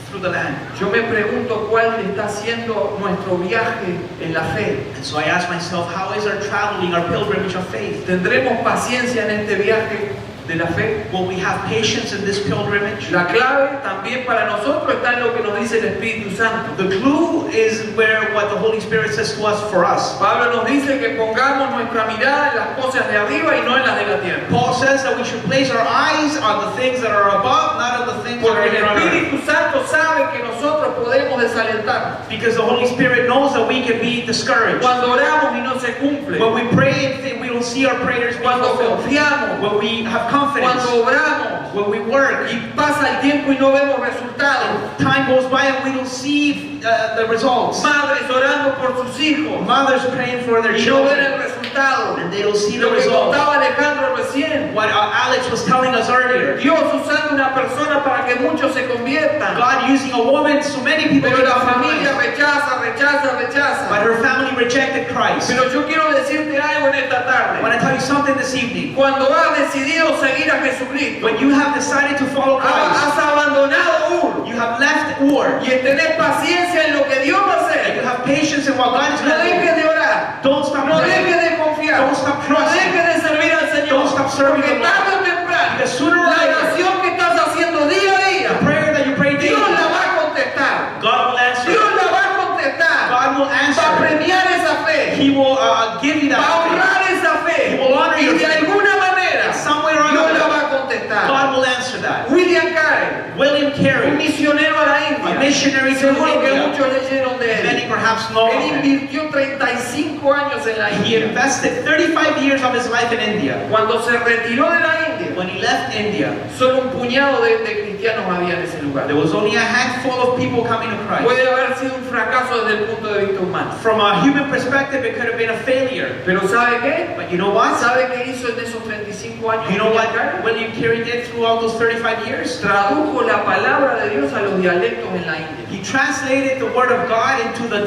through the land. Yo me pregunto cuál está siendo nuestro viaje en la fe. And so I asked myself, how is our traveling, our pilgrimage of faith? ¿Tendremos paciencia en este viaje de la fe? Will we have patience in this pilgrimage? La clave también para nosotros está en lo que nos dice el Espíritu Santo. The clue is where what the Holy Spirit says to us for us. Pablo nos dice que pongamos nuestra mirada en las cosas de arriba y no en las de la tierra. Paul says that we should place our eyes on the things that are above, not on the things that are Porque el in our earth. Espíritu Santo sabe que nosotros podemos desalentarnos. Because the Holy Spirit knows that we can be discouraged. Cuando oramos y no se cumple. When we pray and think we don't see our prayers being Cuando fulfilled. confiamos. When we have confidence. Cuando obramos. When we work. Y pasa el tiempo y no vemos resultados. Time goes by and we don't see the results. Madres orando por sus hijos Mothers praying for their y no ven children el resultado. and they don't see the Lo que results. contaba Alejandro recién. What Alex was telling us earlier. Dios usando una persona para que muchos se conviertan. God using a woman so many people Pero la become familia Christ. rechaza. But her family rejected Christ. Pero yo quiero decirte algo en esta I want tarde. to tell you something this evening. Cuando has decidido seguir a Jesucristo, When you have decided to follow Christ, has abandonado Ur you have left Ur, y tenés paciencia en lo que Dios va a and you hacer. have patience in what God is No going to dejes do. de orar. Don't stop No praying. dejes de confiar. Don't stop No trusting. dejes de servir al Señor. Don't stop serving Porque the Lord. tarde o temprano, Because sooner or la later, oración que estás haciendo día a the día, prayer that you pray daily, Dios la va a contestar. God will answer. Dios la va a contestar. God will Va a answer. premiar esa fe. He will give you Va a that faith. honrar esa fe. He will honor Y your de faith. alguna manera, Somewhere or Dios la another, va a contestar. God will answer that. William Carey, William un Carey, misionero a la a India. missionary to Seguro que India. muchos leyeron de Many él. perhaps know Él of him. invirtió 35 años en la He India. invested 35 years of his life in India. Cuando se retiró de la India, When he left India, solo un puñado de cristianos había en ese lugar. there was only a handful of people coming to Christ. Puede haber sido un fracaso desde el punto de vista humano. From a human perspective, it could have been a failure. Pero ¿sabe qué? But you know what? ¿Sabe qué hizo en esos 35 años? You know William what Carey? William Carey did through all those 35 years? Tradujo la palabra de Dios a los dialectos en la India. He translated the word of God into the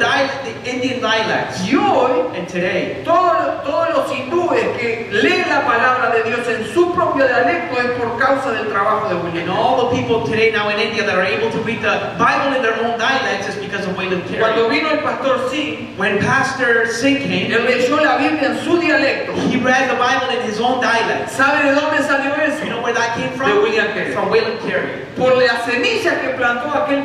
Indian dialects. Y hoy, And today, todos los hindúes que leen la palabra de Dios en su propio dialecto es por causa del trabajo de William and Carey. all the people today now in India that are able to read the Bible in their own dialects is because of William Cuando Carey. vino el pastor Singh, When Pastor Singh came, él leyó la Biblia en su dialecto. he read the Bible in his own dialect. ¿Sabe de dónde salió eso? You know where that came from? De William Carey. From William Carey. Por la semilla que plantó aquel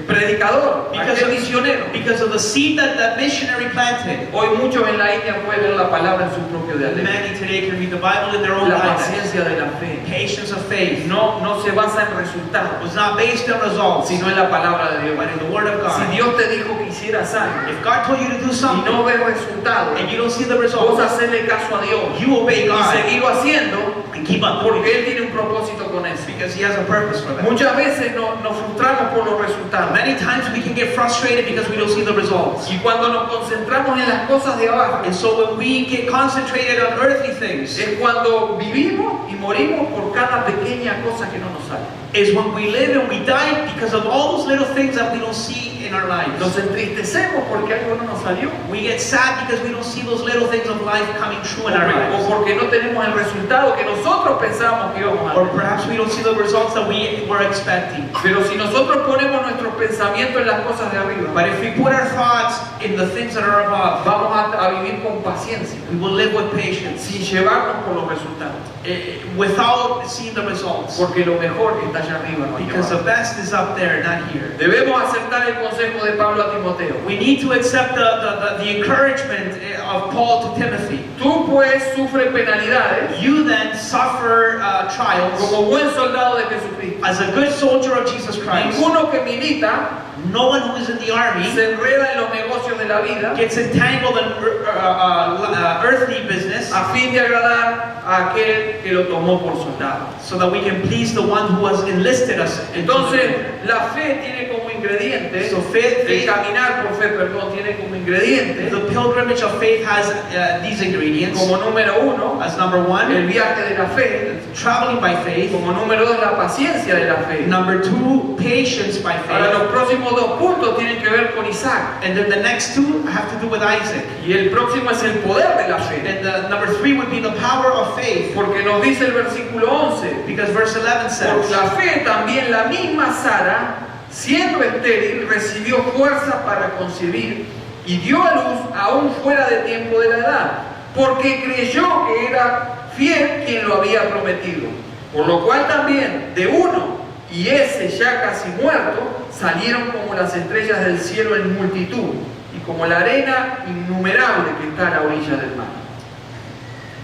predicador, aquel misionero. Because of the seed that that missionary planted. Hoy muchos en la India pueden ver la palabra en su propio dialecto. Many today can read the Bible in their own La dialect. paciencia de la fe Patience of faith no se basa en resultados, was not based on results, sino en la palabra de Dios. but in the Word of Si God. Dios te dijo que hicieras algo If God told you to do y something no ves resultados, and you don't see the vos results, hacerle caso a Dios you obey y God seguirlo haciendo, and keep on doing porque it Él tiene un propósito con eso. because He has a purpose for that. Muchas veces nos frustramos por los resultados. Many times we can get frustrated because we don't see the results. Y cuando nos concentramos en las cosas de abajo, And so when we get concentrated on earthly things, es cuando vivimos y morimos por cada pequeña cosa que no nos sale. is when we live and we die because of all those little things that we don't see in our lives. Nos entristecemos porque algo no nos salió. We get sad because we don't see those little things of life coming true in our O lives. porque no tenemos el resultado que nosotros pensábamos que íbamos a Or tener. perhaps we don't see the results that we were expecting. Pero si nosotros ponemos nuestros pensamientos en las cosas de arriba, But if we put our thoughts in the things that are above, vamos a vivir con paciencia, we will live with patience, sin llevarnos por los resultados. without seeing the results. Porque lo mejor está allá arriba, no aquí Because the abajo. best is up there, not here. Debemos aceptar el consejo de Pablo a Timoteo. We need to accept the encouragement of Paul to Timothy. Tú pues sufres penalidades You then suffer trials como buen soldado de Jesucristo. as a good soldier of Jesus Christ. Ninguno que milita No one who is in the army se enreda en los negocios de la vida gets entangled in earthly business a fin de agradar a aquel que lo tomó por soldado. so that we can please the one who has enlisted us. Entonces, la fe tiene como ingrediente, So faith, el caminar por fe, perdón, tiene como ingrediente, the pilgrimage of faith has these ingredients. como número uno, As number one, el viaje de la fe, traveling by faith. como número dos, la paciencia de la fe. Number two, patience by Ahora, faith. los próximos dos puntos tienen que ver con Isaac. And then the next two have to do with Isaac. Y el próximo es el poder de la fe. And the number three would be the power of faith. Porque nos dice el versículo 11, Because verse 11 por says, la fe también la misma Sara, siendo estéril, recibió fuerza para concebir y dio a luz aún fuera de tiempo de la edad, porque creyó que era fiel quien lo había prometido. Por lo cual también de uno, y ese ya casi muerto, salieron como las estrellas del cielo en multitud, y como la arena innumerable que está a la orilla del mar.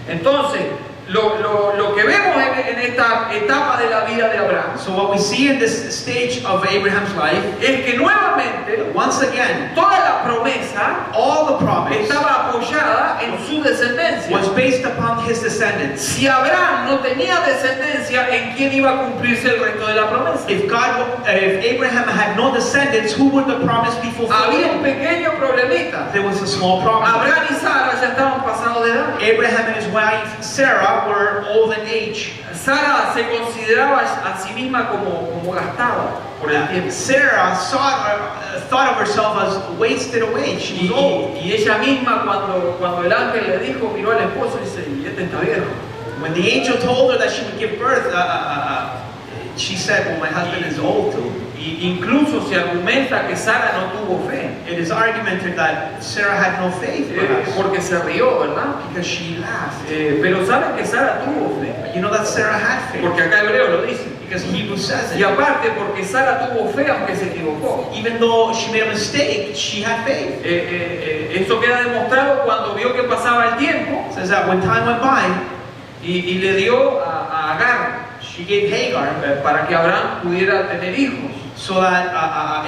Entonces, lo que vemos en esta etapa de la vida de Abraham so what we see in this stage of Abraham's life, es que nuevamente once again, toda la promesa all the promise estaba apoyada en su descendencia. was based upon his descendants. Si Abraham no tenía descendencia, ¿en quién iba a cumplirse el resto de la promesa? If Abraham had no descendants, who would the promise be Había un fulfilled? pequeño problemita. There was a small problem. Abraham y Sara ya estaban pasados de edad. Abraham and his wife Sarah were old in age. Sara se consideraba a sí misma como gastada por el tiempo. Sarah thought of herself as wasted away. She was old. Y ella misma cuando el ángel le dijo, miró al esposo y dice, y este está viejo. When the angel told her that she would give birth, she said, well, my husband is old too. Y incluso se argumenta que Sara no tuvo fe, It is argumented that Sarah had no faith, perhaps, porque se rió, ¿verdad? because she laughed. Pero saben que Sara tuvo fe, You know that Sarah had faith, porque acá Hebreo lo dice. because Hebrews says Y it. aparte porque Sara tuvo fe aunque se equivocó. Even though she made a mistake, she had faith. Eso queda demostrado cuando vio que pasaba el tiempo It says that when time went by, y le dio a Agar she gave Hagar para que Abraham pudiera tener hijos. so that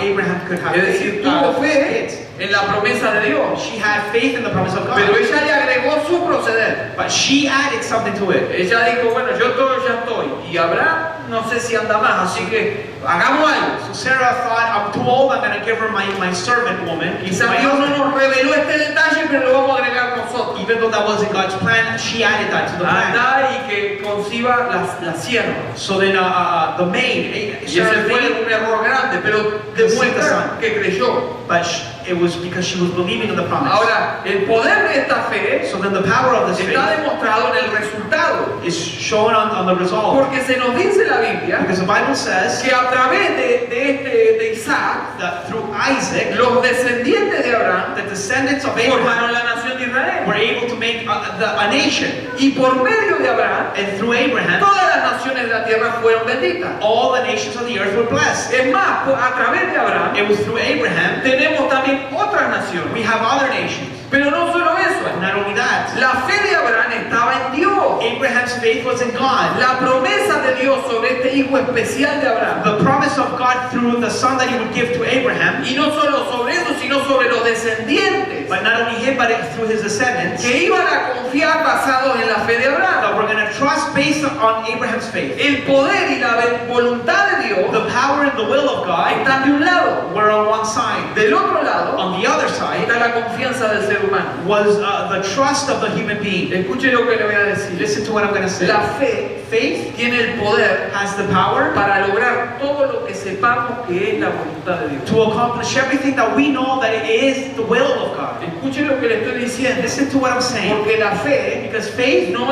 Abraham could have Es decir, tuvo fe kids. en la promesa de Dios, She had faith in the promise of pero God, ella le agregó su proceder. but she added something to it. Ella dijo, bueno, yo todo ya estoy, y Abraham no sé si anda más, así que hagamos algo. So Sarah thought, I'm too old, I'm going to give her my servant woman. Quizás my Dios no husband. nos reveló este detalle, pero lo vamos a agregar nosotros. Even though that wasn't God's plan, she added that to the plan. Anda y que conciba la sierva. So then the maid, Y ese Sarah's fue maid, un error grande, pero demuestra que creyó. but it was because she was believing in the promise. Ahora, el poder de esta fe So then the power of this está faith demostrado en el resultado. is shown on the result. Porque se nos dice en la Biblia Because the Bible says que a través de Isaac, that through Isaac, los descendientes de Abraham the descendants of Abraham formaron la nación de were Israel. able to make a nation. Y por medio de Abraham, And through Abraham, todas las naciones de la tierra fueron benditas. all the nations of the earth were blessed. Es más, a través de Abraham It was through Abraham tenemos también otras naciones. we have other nations. Pero no solo eso, Not only that, la fe de Abraham estaba en Dios. Abraham's faith was in God. La promesa de Dios sobre este hijo especial de Abraham. The promise of God through the son that he would give to Abraham, Y no solo sobre eso, sino sobre los descendientes but not only him, but through his descendants, que iban a confiar basados en la fe de Abraham. that we're going to trust based on Abraham's faith. El poder y la voluntad de Dios The power and the will of God están de un lado. were on one side. Del otro lado On the other side está la confianza del ser humano. was the trust of the human being. Escuche lo que le voy a decir. Listen to what I'm going to say. La fe Faith tiene el poder has the power para lograr todo lo que sepamos que es la voluntad de Dios. to accomplish everything that we know that it is the will of God. Escuche lo que le estoy diciendo. Listen to what I'm saying. Porque la fe Because faith no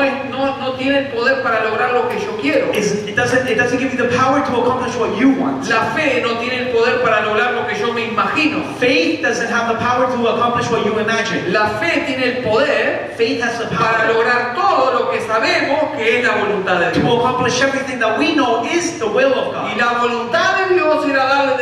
tiene el poder para lograr lo que yo quiero. it doesn't give you the power to accomplish what you want. La fe no tiene el poder para lograr lo que yo me imagino. Faith doesn't have the power to accomplish what you imagine. La fe tiene el poder Faith has the para power lograr todo lo que sabemos que es la voluntad de to Dios. accomplish everything that we know is the will of Y God. la voluntad de Dios era darle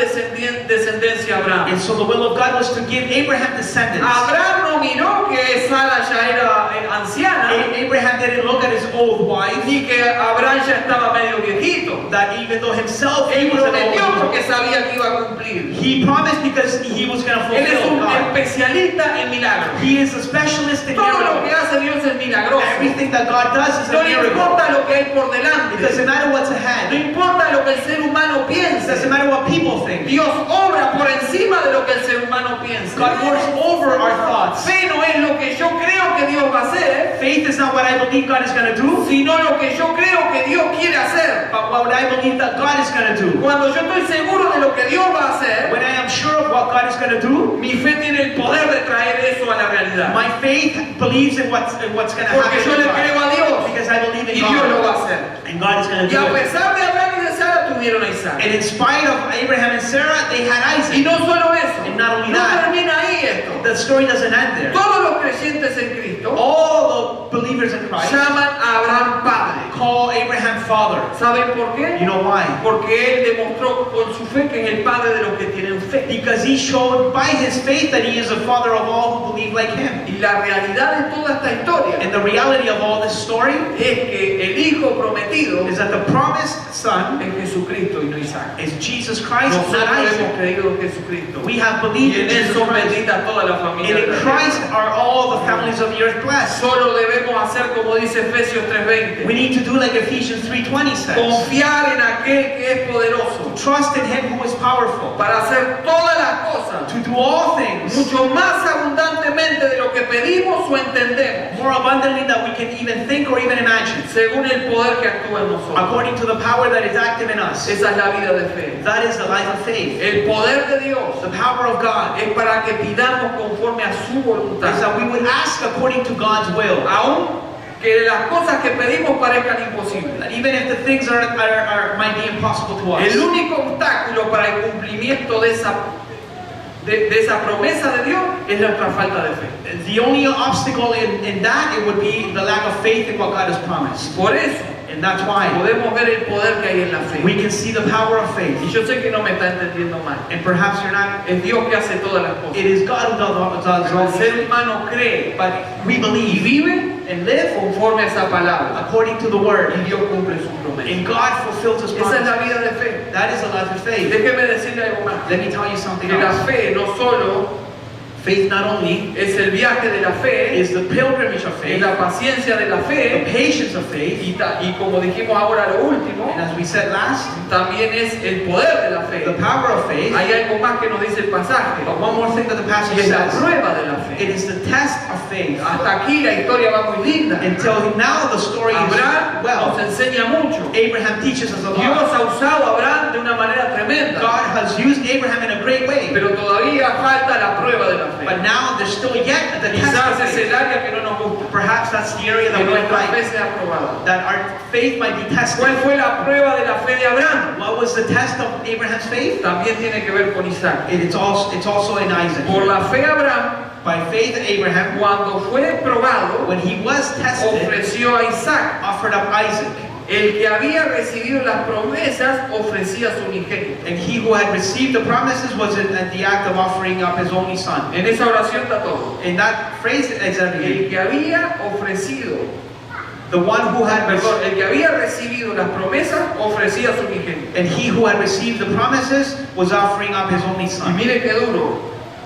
descendencia a Abraham. And so the will of God was to give Abraham descendants. Abraham no miró que Sara ya era anciana, Abraham didn't look at his old wife, ni que Abraham ya estaba medio viejito. that even though himself he Él was an prometió old porque man, sabía que iba a cumplir. he promised because he was going to Él es fulfill un God. especialista en milagros. He is a specialist in Todo lo que miracles. hace Dios es milagroso. Everything that God does is No a le miracle. importa lo que hay por It delante. doesn't matter what's No ahead. importa lo que el ser humano It piense. doesn't matter what people think. Dios obra por encima de lo que el ser humano piensa. God works over our thoughts. Fe no es lo que yo creo que Dios va a hacer, Faith is not what I believe God is going to do, sino lo que yo creo que Dios quiere hacer. but what I believe that God is going to do. Cuando yo estoy seguro de lo que Dios va a hacer, When I am sure of what God is going to do, mi fe tiene el poder de traer eso a la realidad. my faith believes in what's going to Porque happen yo in le creo God. a Dios Because I believe y in Dios lo God. va a hacer. And God is going to Y a do it. pesar de Abraham y de Sara tuvieron a Isaac. And in spite of Abraham and Sarah, they had Y Isaac. no solo eso, And not only no that, termina ahí esto. the story doesn't end there. Todos los creyentes en Cristo All the believers in Christ llaman a Abraham padre. call Abraham father. ¿Saben por qué? You know why? Porque él demostró con su fe que es el padre de los que tienen fe. Because he showed by his faith that he is the father of all who believe like him. Y la realidad de toda esta historia And the reality of all this story es que el hijo prometido is that the promised son es Jesucristo y no Isaac. is Jesus Christ, Nosotros not hemos Isaac. creído en Jesucristo. We have Y believed en in él Jesus son Christ. benditas toda la familia. And de in la Christ tierra. are all the families of the earth blessed. Solo debemos hacer como dice Efesios We 3:20. need to do like Ephesians 3:20 says. Confiar en aquel que es poderoso Trust in him who is powerful para hacer todas las cosas to do all things mucho más abundantemente de lo que pedimos o entendemos, more abundantly than we can even think or even imagine, según el poder que actúa en nosotros. according to the power that is active in us. Esa es la vida de fe. That is the life of faith. El poder de Dios The power of God es para que pidamos conforme a su is voluntad, that we would ask according to God's will. aun que las cosas que pedimos parezcan imposibles. That even if the things might be impossible to us. El único obstáculo para el cumplimiento de esa promesa de Dios es nuestra falta de fe. The only obstacle in that, it would be the lack of faith in what God has promised. Por eso And that's why podemos ver el poder que hay en la we fe. can see the power of faith. Y yo sé que no me está entendiendo mal. And perhaps you're not, Es Dios que hace todas las it cosas. is God who does all Pero el these ser things. humano cree But we y believe vive and live conforme a esa palabra. according to the word. Y Dios cumple su promesa. And God fulfills his Esa es promise. la vida de fe. That is the life of faith. Déjeme decirle algo más. Let me tell you something Que la else. fe no solo Faith not only es el viaje de la fe, is the pilgrimage of es faith, la paciencia de la the fe, patience of faith, y como dijimos ahora lo último, and as we said last, también es el poder de la the fe. power of faith. Hay algo más que nos dice el pasaje, But one more thing that the y passage es la says, prueba de la it fe. is the test of faith. Hasta aquí la historia va muy linda. Until now the story Abraham is, well, nos enseña mucho. Abraham teaches us a Dios lot. ha usado a Abraham de una manera tremenda, God has used Abraham in a great way. pero todavía falta la prueba de la fe. But now there's still yet the test Quizás of es faith. el área que no nos gusta, Perhaps that's the area que that we don't nuestra fe like, sea aprobada. that our faith might be tested. ¿Cuál fue la prueba de la fe de Abraham? What was the test of Abraham's faith? También tiene que ver con Isaac. It's also in Isaac. Por la fe Abraham, By faith Abraham, cuando fue probado, when he was tested, ofreció a Isaac. offered up Isaac. El que había recibido las promesas ofrecía a su unigénito. And he who had received the promises was in the act of offering up his only son. En esa oración está todo. In that phrase is everything. El que había ofrecido, The one who had perdón, el que había recibido las promesas ofrecía a su unigénito. and he who had received the promises was offering up his only Y son. mire qué duro.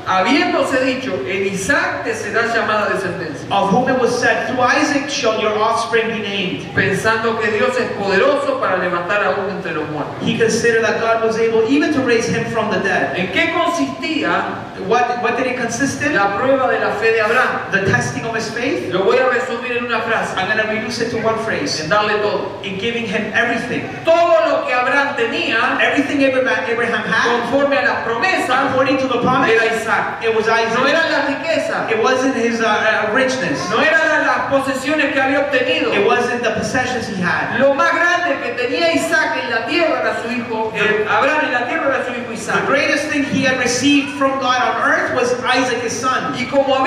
habiéndose dicho, en Isaac te será llamada descendencia. of whom it was said, through Isaac shall your offspring be named. Pensando que Dios es poderoso para levantar aún entre los muertos. He considered that God was able even to raise him from the dead. ¿En qué consistía What did it consist in? la prueba de la fe de Abraham? The testing of his faith. Lo voy a resumir en una frase, I'm going to reduce it to one phrase. en darle todo. In giving him everything. Todo lo que Abraham tenía, Everything Abraham had, conforme a las promesas, according to the promise, era Isaac. it was No Isaac. eran las riquezas, It wasn't his richness. no eran las posesiones que había obtenido. It wasn't the possessions he had. Lo más grande que tenía Isaac en la tierra era su hijo, Abraham en la tierra era su hijo The Isaac. greatest thing he had received from God on earth was Isaac, his son. Y como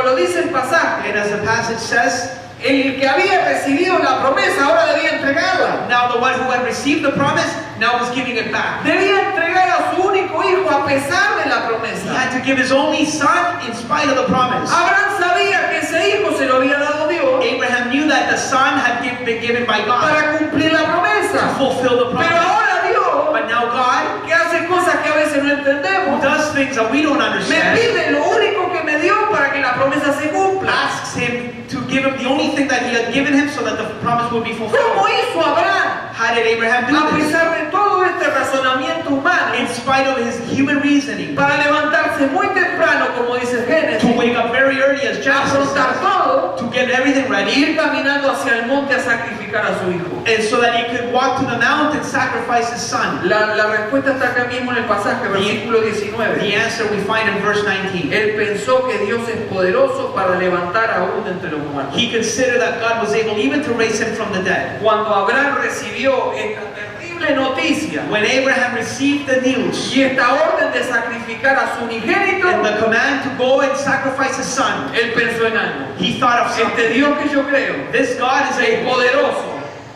lo dice el pasaje, And as the passage says, el que había recibido la promesa ahora debía entregarla. now the one who had received the promise now was giving it back. Debía entregar a su único hijo a pesar de la He promesa. had to give his only son in spite of the promise. Abraham sabía que ese hijo se lo había dado Dios Abraham knew that the son had been given by God para cumplir la to promesa. fulfill the Pero promise. ahora Dios, But now God, que hace cosas que a veces no who entendemos, does things that we don't me understand, pide lo único que me dio para que la promesa se cumpla. asks him to give him the only thing that he had given him so that the promise would be ¿Cómo fulfilled. hizo Abraham? How did Abraham A do this? pesar de todo este razonamiento humano, In spite of his human reasoning, para levantarse muy temprano, como dice to Génesis, wake up very early as Genesis afrontar says, todo to get everything y ready, ir caminando hacia el monte a sacrificar a su hijo. and so that he could walk to the mount and sacrifice his son. La respuesta está acá mismo en el pasaje, versículo 19. The answer we find in verse 19. Él pensó que Dios es poderoso para levantar aún de entre los muertos. He considered that God was able even to raise him from the dead. Cuando Abraham recibió esta terrible noticia When Abraham received the news y esta orden de sacrificar a su unigénito, and the command to go and sacrifice his son, él pensó en algo. he thought of Este something. Dios que yo creo This God is es able. poderoso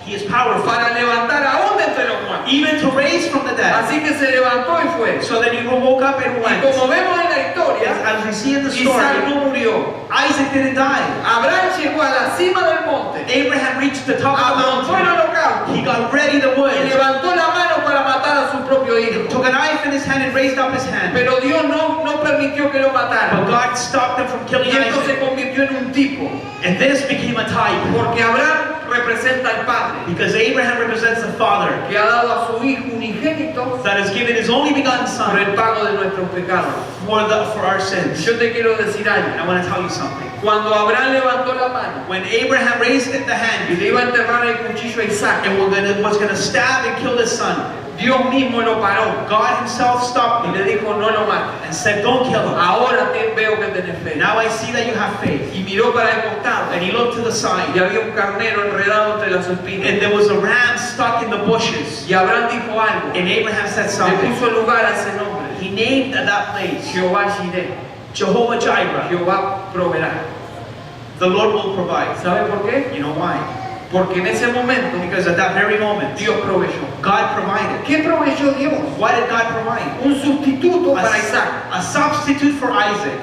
He is powerful, para levantar aún de entre los muertos. even to raise from the dead. Así que se levantó y fue. So then he woke up and Y went. como vemos en la historia, As we see in the Isaac story, no murió. Isaac didn't die. Abraham llegó a la cima del monte, Abraham reached the top of the amontó el mountain. holocausto He got ready the y wood, levantó la mano para matar a su propio hijo. took a knife in his hand and raised up his hand. Pero Dios no permitió que lo But mataran. God stopped him from killing Y esto se Isaac. convirtió en un tipo, And this became a type. porque Abraham representa al Padre, Because Abraham represents the Father que ha dado a su hijo unigénito that has given his only begotten por Son el pago de nuestros pecados. for our sins. Yo te quiero decir algo. I want to tell you something. Cuando Abraham levantó la mano When Abraham raised the y hand le iba a enterrar el cuchillo a Isaac, and was going to stab and kill his son, Dios mismo lo paró God himself stopped y him le dijo, no lo mates. and said, don't kill him. Ahora veo que tenés fe. Now I see that you have faith. Y miró para el costado And he looked to the y side, había un carnero enredado entre las and espinas. there was a ram stuck in the bushes. Y Abraham dijo algo, And Abraham said le something. puso lugar a ese nombre. He named that place Jehová Jireh, Jehovah Jireh. Jehová proveerá. The Lord will provide. ¿Sabe por qué? You know why? Porque en ese momento Because at that very moment, Dios proveyó. God provided. ¿Qué proveyó Dios? What did God provide? Un sustituto para Isaac. A substitute for Isaac.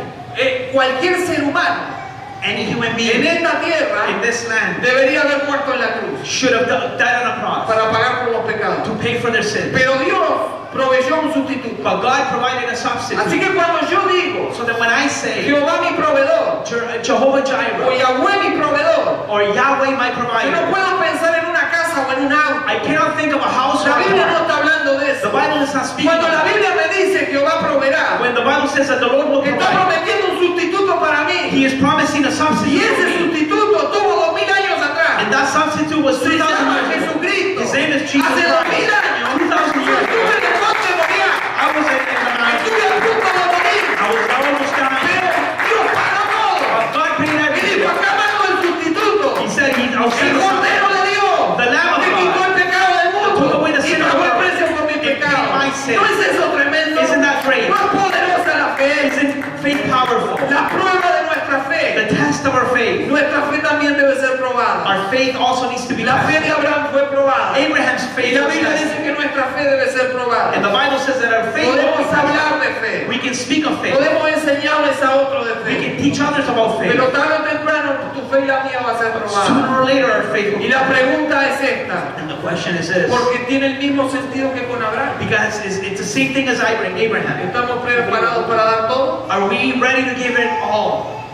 Cualquier ser humano Any human en being esta tierra in this land debería haber muerto en la cruz should have died on a cross para pagar por los pecados. to pay for their sins. Pero Dios proveyó un sustituto. But God provided a Así substitute. que cuando yo digo So that when I say Jehová mi proveedor Jehovah o Jireh Yahweh mi proveedor, or Yahweh my yo no provider, puedo pensar en una casa o en un auto. I cannot think of a house or La a Biblia no car. está hablando de The eso. Bible is not speaking Cuando of la that. Biblia me dice Jehová proveerá, When the Bible says that the Lord will está provide, prometiendo un sustituto para He mí. is promising a Y substitute for ese me. sustituto tuvo 2000 años atrás. And that substitute was Se 2,000 llama years ago. Jesucristo. His name is Jesus Hace 2000 Christ. años 2,000 yo years estuve ago. en el monte de Moriah. I was in the mountain. Estuve a punto de morir. I was almost dying. Pero Dios paró todo. But God paid Y everything. dijo, acá mando el sustituto. He said, I'll El send the Cordero de Dios. The Lamb of Que quitó God. el pecado del mundo. Took away the Y sin of pagó the el world. precio por mi pecado. my sin. ¿No es eso tremendo? Isn't that great? ¿No es poderosa la fe? Isn't faith powerful? La prueba de nuestra fe. The test of our faith. Nuestra fe también debe ser probada. Our faith also needs to be La fe tested. de Abraham fue probada. Abraham's Y faith la was Biblia dice tested. que nuestra fe debe ser probada. And the Bible says that our faith will be Podemos hablar tested. de fe. We can speak of faith. Podemos enseñarles a otros de We fe. can teach others about faith. Pero tarde o temprano tu fe y la mía va a ser Sooner probada. or later, our faith will Y be la tested. pregunta es esta, And the question is this. porque tiene el mismo sentido que con Abraham. Because it's the same thing as Abraham. ¿Estamos preparados para dar todo? Are we ready to give it all?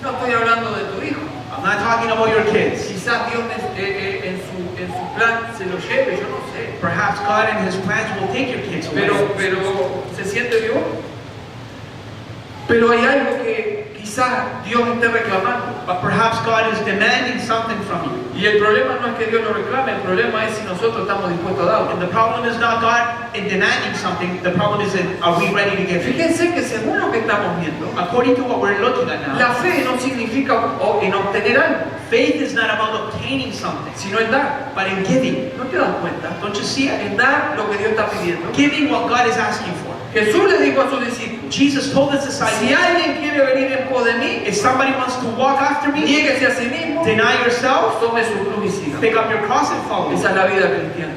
No estoy hablando de tu hijo. I'm not talking about your kids. Quizás Dios en su plan se lo lleve, yo no sé. Perhaps God in His plans will take your kids away. Pero ¿se siente Dios? Pero hay algo que quizás Dios esté reclamando. But perhaps God is demanding something from you. Y el problema no es que Dios lo reclame, el problema es si nosotros estamos dispuestos a darlo. And the problem is not God in demanding something. The problem is in, are we ready to give it? Fíjense que según lo que estamos viendo, According to what we're looking at now, la fe no significa en obtener algo, faith is not about obtaining something, sino en dar. but in giving. ¿No te das cuenta? Don't you see it? En dar lo que Dios está pidiendo. Giving what God is asking for. Jesús le dijo a sus discípulos, Jesus told his si disciples, alguien quiere venir en pos de mí, if somebody wants to walk after me, niéguese a sí mismo, deny yourself, tome su cruz y siga. pick up your cross and follow me. Esa es la vida cristiana.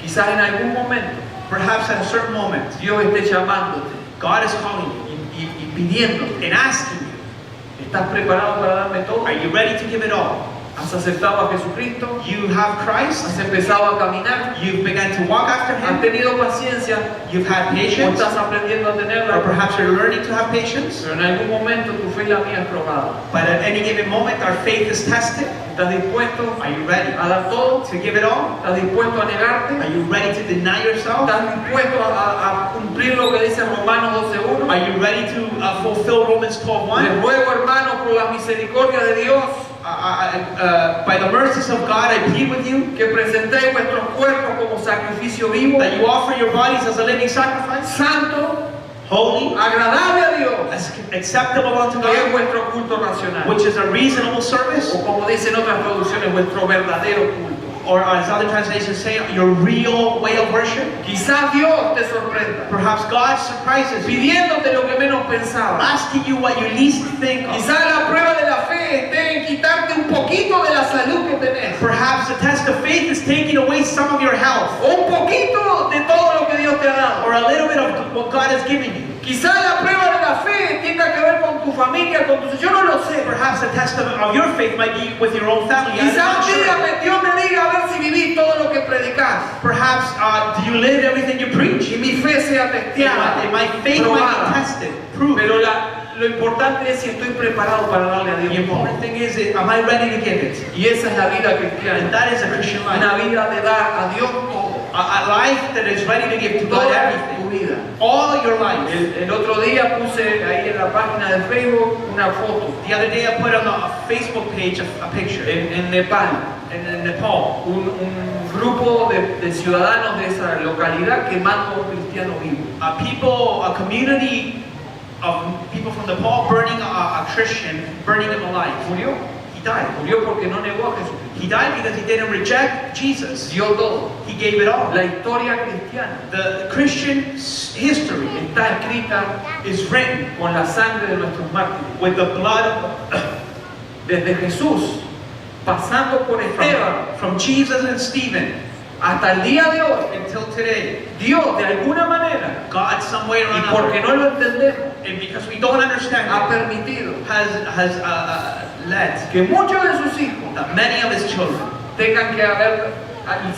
Quizás en algún momento Perhaps at a certain moment, Dios esté llamándote God is calling you y pidiéndote, and asking you, ¿estás preparado para darme todo? are you ready to give it all? ¿Has aceptado a Jesucristo? You have Christ, ¿Has empezado a caminar? you've begun to walk after ¿Has Him, tenido paciencia? you've had ¿O patience, estás aprendiendo a or tenerla? perhaps you're learning to have patience. Pero en algún momento tu fe y la mía es probada. But at any given moment, our faith is tested. ¿Estás dispuesto Are you ready a dar todo? to give it all? ¿Estás dispuesto a negarte? Are you ready to deny yourself? ¿Estás dispuesto a cumplir lo que dice Romanos 12:1? Are you ready to fulfill Romans Les 12:1? ruego, hermanos, por la misericordia de Dios, By the mercies of God, I plead with you que presentéis vuestros cuerpos como sacrificio vivo, that you offer your bodies as a living sacrifice, santo, holy, agradable a Dios, as acceptable unto que es God, vuestro culto racional. which is a reasonable service, O como dicen otras traducciones, vuestro verdadero culto. or as other translations say, your real way of worship. Quizás Dios te sorprenda, Perhaps God surprises you, pidiéndote lo que menos pensabas. asking you what you least think of. Quizás la prueba de la fe esté en quitarte un poquito de la salud que tenés. Perhaps the test of faith is taking away some of your health, O un poquito de todo lo que Dios te ha dado. or a little bit of what God has given you. Quizás la prueba de la fe tenga que ver con tu familia, con tus... Yo no lo sé. Perhaps the test of your faith might be with your own family. I'm Quizás not un sure. día Dios me diga a ver si vivís todo lo que predicás. Perhaps do you live everything you preach? Y mi fe sea testeada, And my faith might probada. be tested, proved. Pero lo importante es si estoy preparado para darle a The Dios todo. important thing is, am I ready to give it? Y esa es la vida And cristiana. that is a Christian life. Una vida de dar a Dios todo. A life that is ready to give to God Toda everything. tu vida. All your life. El otro día puse ahí en la página de Facebook una foto The other day I put on a Facebook page a picture en Nepal. in Nepal. Un grupo de ciudadanos de esa localidad quemando a un cristiano vivo. A community of people from Nepal burning a Christian, burning him alive. Murió. He died. Murió porque no negó a Jesucristo. He died because he didn't reject Jesus. Dio todo. He gave it all. La historia cristiana The Christian history está escrita is written con la sangre de nuestros mártires. with the blood of Desde Jesús, pasando por Esteban, from Jesus and Stephen hasta el día de hoy, until today. Dios de alguna manera, God, some way or y porque another, no lo entendemos, and because we don't understand ha it, permitido has led que muchos de sus hijos that many of his children tengan que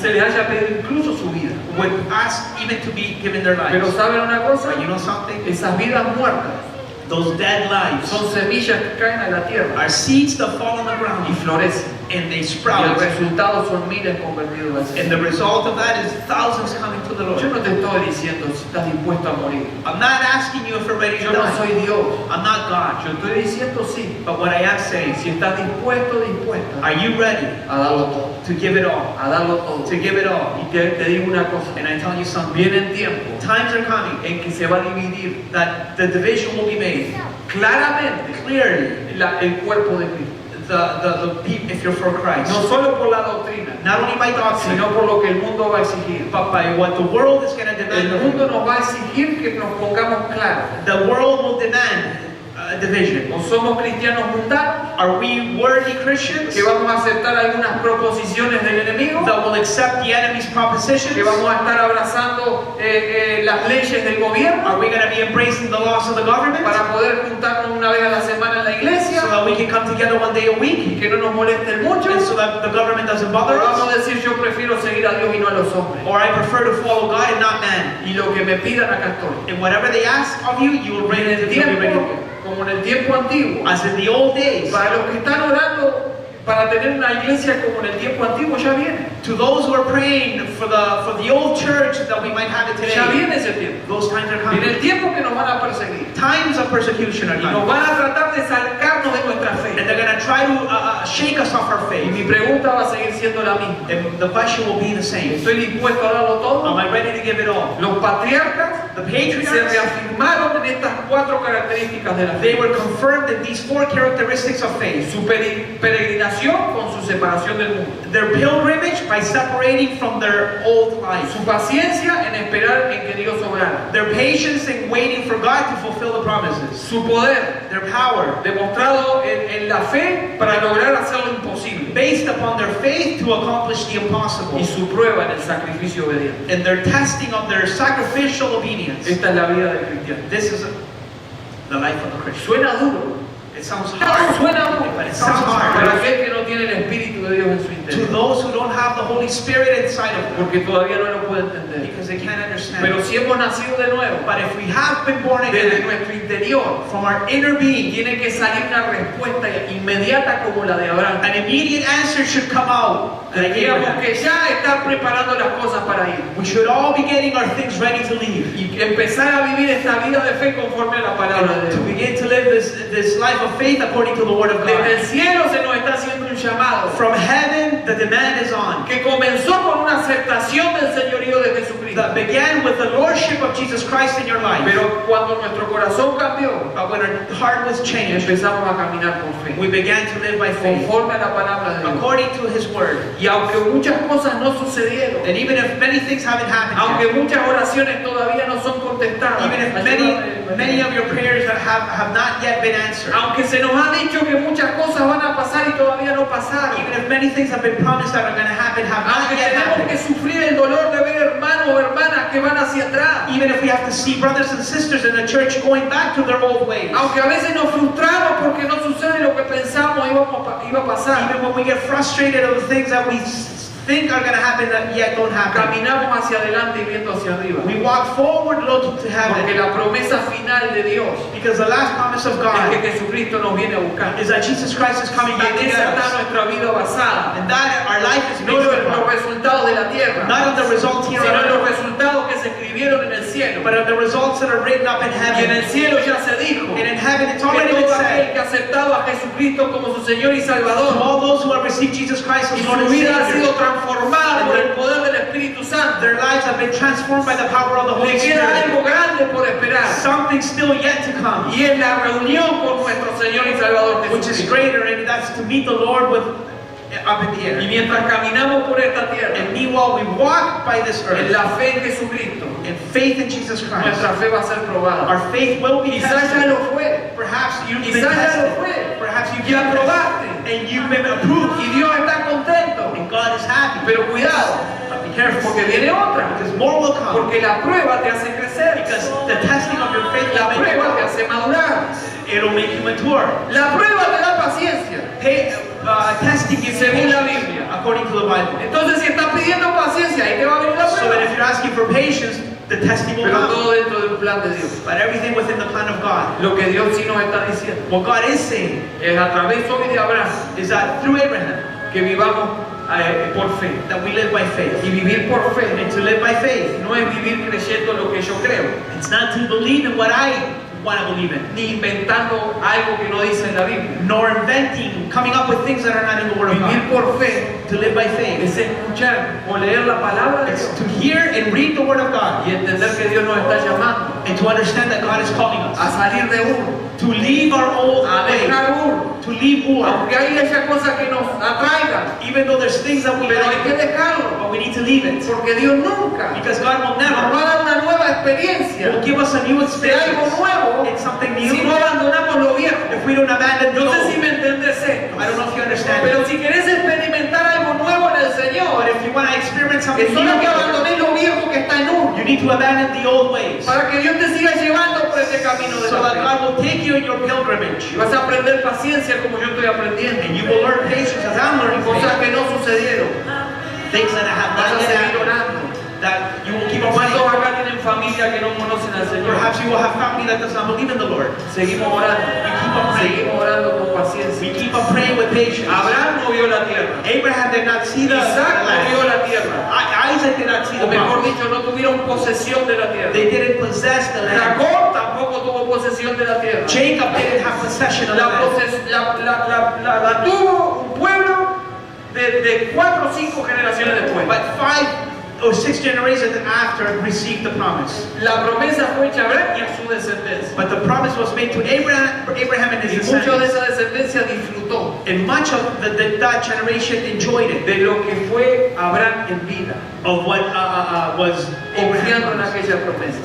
se les haya pedido incluso su vida. would ask even to be given their Pero lives. ¿saben una cosa? But you know something? Esas vidas muertas Those dead lives son semillas que caen a la tierra are seeds that fall on the y ground florecen. and they Y el sprout. resultado son miles convertidos al And Señor. the result of that is thousands coming to the Yo Lord. no te estoy diciendo si estás dispuesto a morir. I'm not asking you if you're ready Yo to no die. soy Dios. I'm not God. Yo estoy diciendo sí. But what I am saying, Si estás dispuesta are you ready a darlo todo. to give it all? A darlo todo. To give it all. Y te digo una cosa. And I tell you something. Vienen tiempos Times are coming en que se va a dividir that the division will be made claramente clearly. el cuerpo de Cristo. If you're for Christ, No solo por la doctrina, not only by doctrine, sino por lo que el mundo va a exigir. but by what the world is going to demand. El of mundo you. nos va a exigir que nos pongamos claros. The world will demand division. ¿O somos cristianos mundanos Are we worthy Christians que vamos a aceptar algunas proposiciones del enemigo? that will accept the enemy's propositions? ¿Que vamos a estar abrazando las leyes del gobierno Are we going to be embracing the laws of the government para poder juntarnos una vez a la semana en la iglesia? so together one day a week, que no nos molesten mucho, and so that the government doesn't bother pero vamos us. a decir yo prefiero seguir a Dios y no a los hombres. Or I prefer to follow God and not man. Y lo que me pidan acá estoy. And whatever they ask of you, you will En ready el to be ready. tiempo, como en el tiempo antiguo, As in the old days, para los que están orando para tener una iglesia como en el tiempo antiguo, ya viene. to those who are praying for the old church that we might have it Ya today, viene ese tiempo. those times are En coming. el tiempo que nos van a perseguir. Times of persecution are Y nos coming. van a tratar de sacarnos de nuestra And fe. they're going to try to shake us off our Y faith. mi pregunta va a seguir siendo la misma. And the question will be the same. ¿Estoy dispuesto a darlo todo? Am I ready to give it all? Los patriarcas The se patriarchs, reafirmaron en estas 4 características de la they fe. were confirmed in these 4 characteristics of faith. Su peregrinación con su separación del mundo. Their pilgrimage by separating from their old life. Su paciencia en esperar en que Dios obrara. Their patience in waiting for God to fulfill the promises. Su poder Their power demostrado en la fe para lograr hacer lo imposible. based upon their faith to accomplish the impossible. Y su prueba en el sacrificio obediente. And their testing of their sacrificial obedience. Esta es la vida del cristiano. This is the life of a Christian. Suena duro. It sounds hard. Suena duro. But it sounds hard. Pero aquel que no tiene el Espíritu de Dios en su To interior. those who don't have the Holy Spirit inside of them, Porque todavía no lo puede entender. because they can't understand. Pero si hemos nacido de nuevo, But if we have been born desde again nuestro interior, from our inner being, tiene que salir una respuesta inmediata como la de Abraham. an immediate answer should come out. Like Tendríamos Abraham. que ya estar preparando las cosas para ir. We should all be getting our things ready to leave. Y empezar a vivir esta vida de fe conforme a la palabra de And to Dios. begin to live this life of faith according to the Word of Desde el God. cielo se nos está haciendo un llamado From heaven, the demand is on. que comenzó con una aceptación del señorío de Jesucristo. That began with the Lordship of Jesus Christ in your life. Pero cuando nuestro corazón cambió, But when our heart was changed, empezamos a caminar con fe, we began to live by faith conforme a la palabra de Dios. according to His Word. Y aunque muchas cosas no sucedieron, And even if many things haven't happened aunque yet, muchas oraciones todavía no son contestadas, even if many of your prayers have not yet been answered, aunque se nos ha dicho que muchas cosas van a pasar y todavía no pasaron, even if many things have been promised that are going to happen have not aunque yet tenemos que happened, sufrir el dolor de ver hermanos o hermanas que van hacia atrás, even if we have to see brothers and sisters in the church going back to their old ways, aunque a veces nos frustramos porque no sucede lo que pensamos iba a pasar, even when we get frustrated of the things that we think are going to happen that yet don't happen, caminamos hacia adelante y viendo hacia arriba, we walk forward looking to porque heaven, la promesa final de Dios because the last promise of es God que Jesucristo nos viene a buscar. is that Jesus Christ is coming Y back en to esa get está us, nuestra vida basada, and that our life is no based en los upon, resultados de la tierra, not on the results here sino on en los earth, resultados que se escribieron en el cielo. but on the results that are written up in Y en heaven. el cielo ya se dijo And in heaven it's que already been todo aquel said, que ha aceptado a Jesucristo como su Señor y to Salvador all those who have received Jesus Christ y as Lord su and vida ha Savior, sido transformada por el poder del Espíritu Santo, their lives have been transformed by the power of the le Holy queda Spirit. algo grande por esperar, Something still yet to come, y es la reunión con nuestro Señor y Salvador which is Jesucristo. greater, and that's to meet the Lord with up in the Y air. mientras caminamos por esta tierra And meanwhile, we walk by this en earth la fe en Jesucristo, in faith in Jesus Christ. nuestra fe va a ser probada. Our faith will be Quizás ya tested. lo fue, Perhaps you've been quizás ya lo tested. fue, Perhaps you've y been aprobaste, tested. And you've been approved. y Dios está contento. And God is happy. Pero cuidado, But be careful, porque viene otra. because more will come. Porque la prueba te hace crecer, Because the testing of your faith la will make prueba te you, hace madurar, it'll make you mature. la prueba te da paciencia, Testing gives según you la patience, Biblia. according to the Bible. Entonces, si estás pidiendo paciencia, ahí te va a venir la So that if prueba. you're asking for patience, the testing will Pero come. todo dentro de un plan de Dios. But everything within the plan of God. Lo que Dios sí nos está diciendo What God is saying es a través hoy de Abraham is that through Abraham, que vivamos por fe. that we live by faith. Y vivir por fe And to live by faith, no es vivir creyendo lo que yo creo, it's not to believe in what I want to believe in, ni inventando algo que no dice en la Biblia. nor inventing, coming up with things that are not in the Word of Vivir God. por fe To live by faith es escuchar o leer la palabra de is Dios to hear and read the Word of God y entender que Dios nos está llamando and to understand that God is calling a us salir de uno, to leave our old a way, dejar uno, to leave Ur. aunque hay esas cosas que nos atraigan, Even though there's things that we pero hay que like, dejarlo, but we need to leave it. porque Dios nunca Because God will nos never va a dar una nueva experiencia will give us a new de algo experience. nuevo It's something si new no abandonamos lo viejo. if we don't abandon the No sé old. si me entendés esto, I don't know if you understand pero it. si querés experimentar algo nuevo en el Señor, But if you want to experience something es new, solo que abandones lo viejo que está en uno. You need to abandon the old ways. Para que Dios te siga llevando por este camino de So la that fe. God will take you in your pilgrimage. Y vas a aprender paciencia como yo estoy aprendiendo. And you will learn patience as I'm learning Cosas patience. que no sucedieron. Things that have Vas a not yet seguir happened. orando. That you will keep on ¿Cuántos running. acá tienen familia que no conocen al Señor? Perhaps you will have family that does not believe in the Lord. Seguimos orando. We keep on praying. Seguimos orando con paciencia. We keep on praying with patience. Abraham no vio la tierra. Abraham did not see the Isaac no vio land. la tierra. Isaac did not see O the mejor promise. dicho, no tuvieron posesión de la tierra. They didn't possess the land. Jacob tampoco tuvo posesión de la tierra. Jacob didn't have possession of the land. La tuvo un pueblo de 4 o 5 generaciones después. But 5 or 6 generations after received the promise. La promesa fue hecha a Abraham y a su descendencia. But the promise was made to Abraham and Y his mucho de descendants. esa descendencia disfrutó And much of that generation enjoyed it, de lo que fue Abraham en vida, of what was confiando en Abraham, aquella promesa.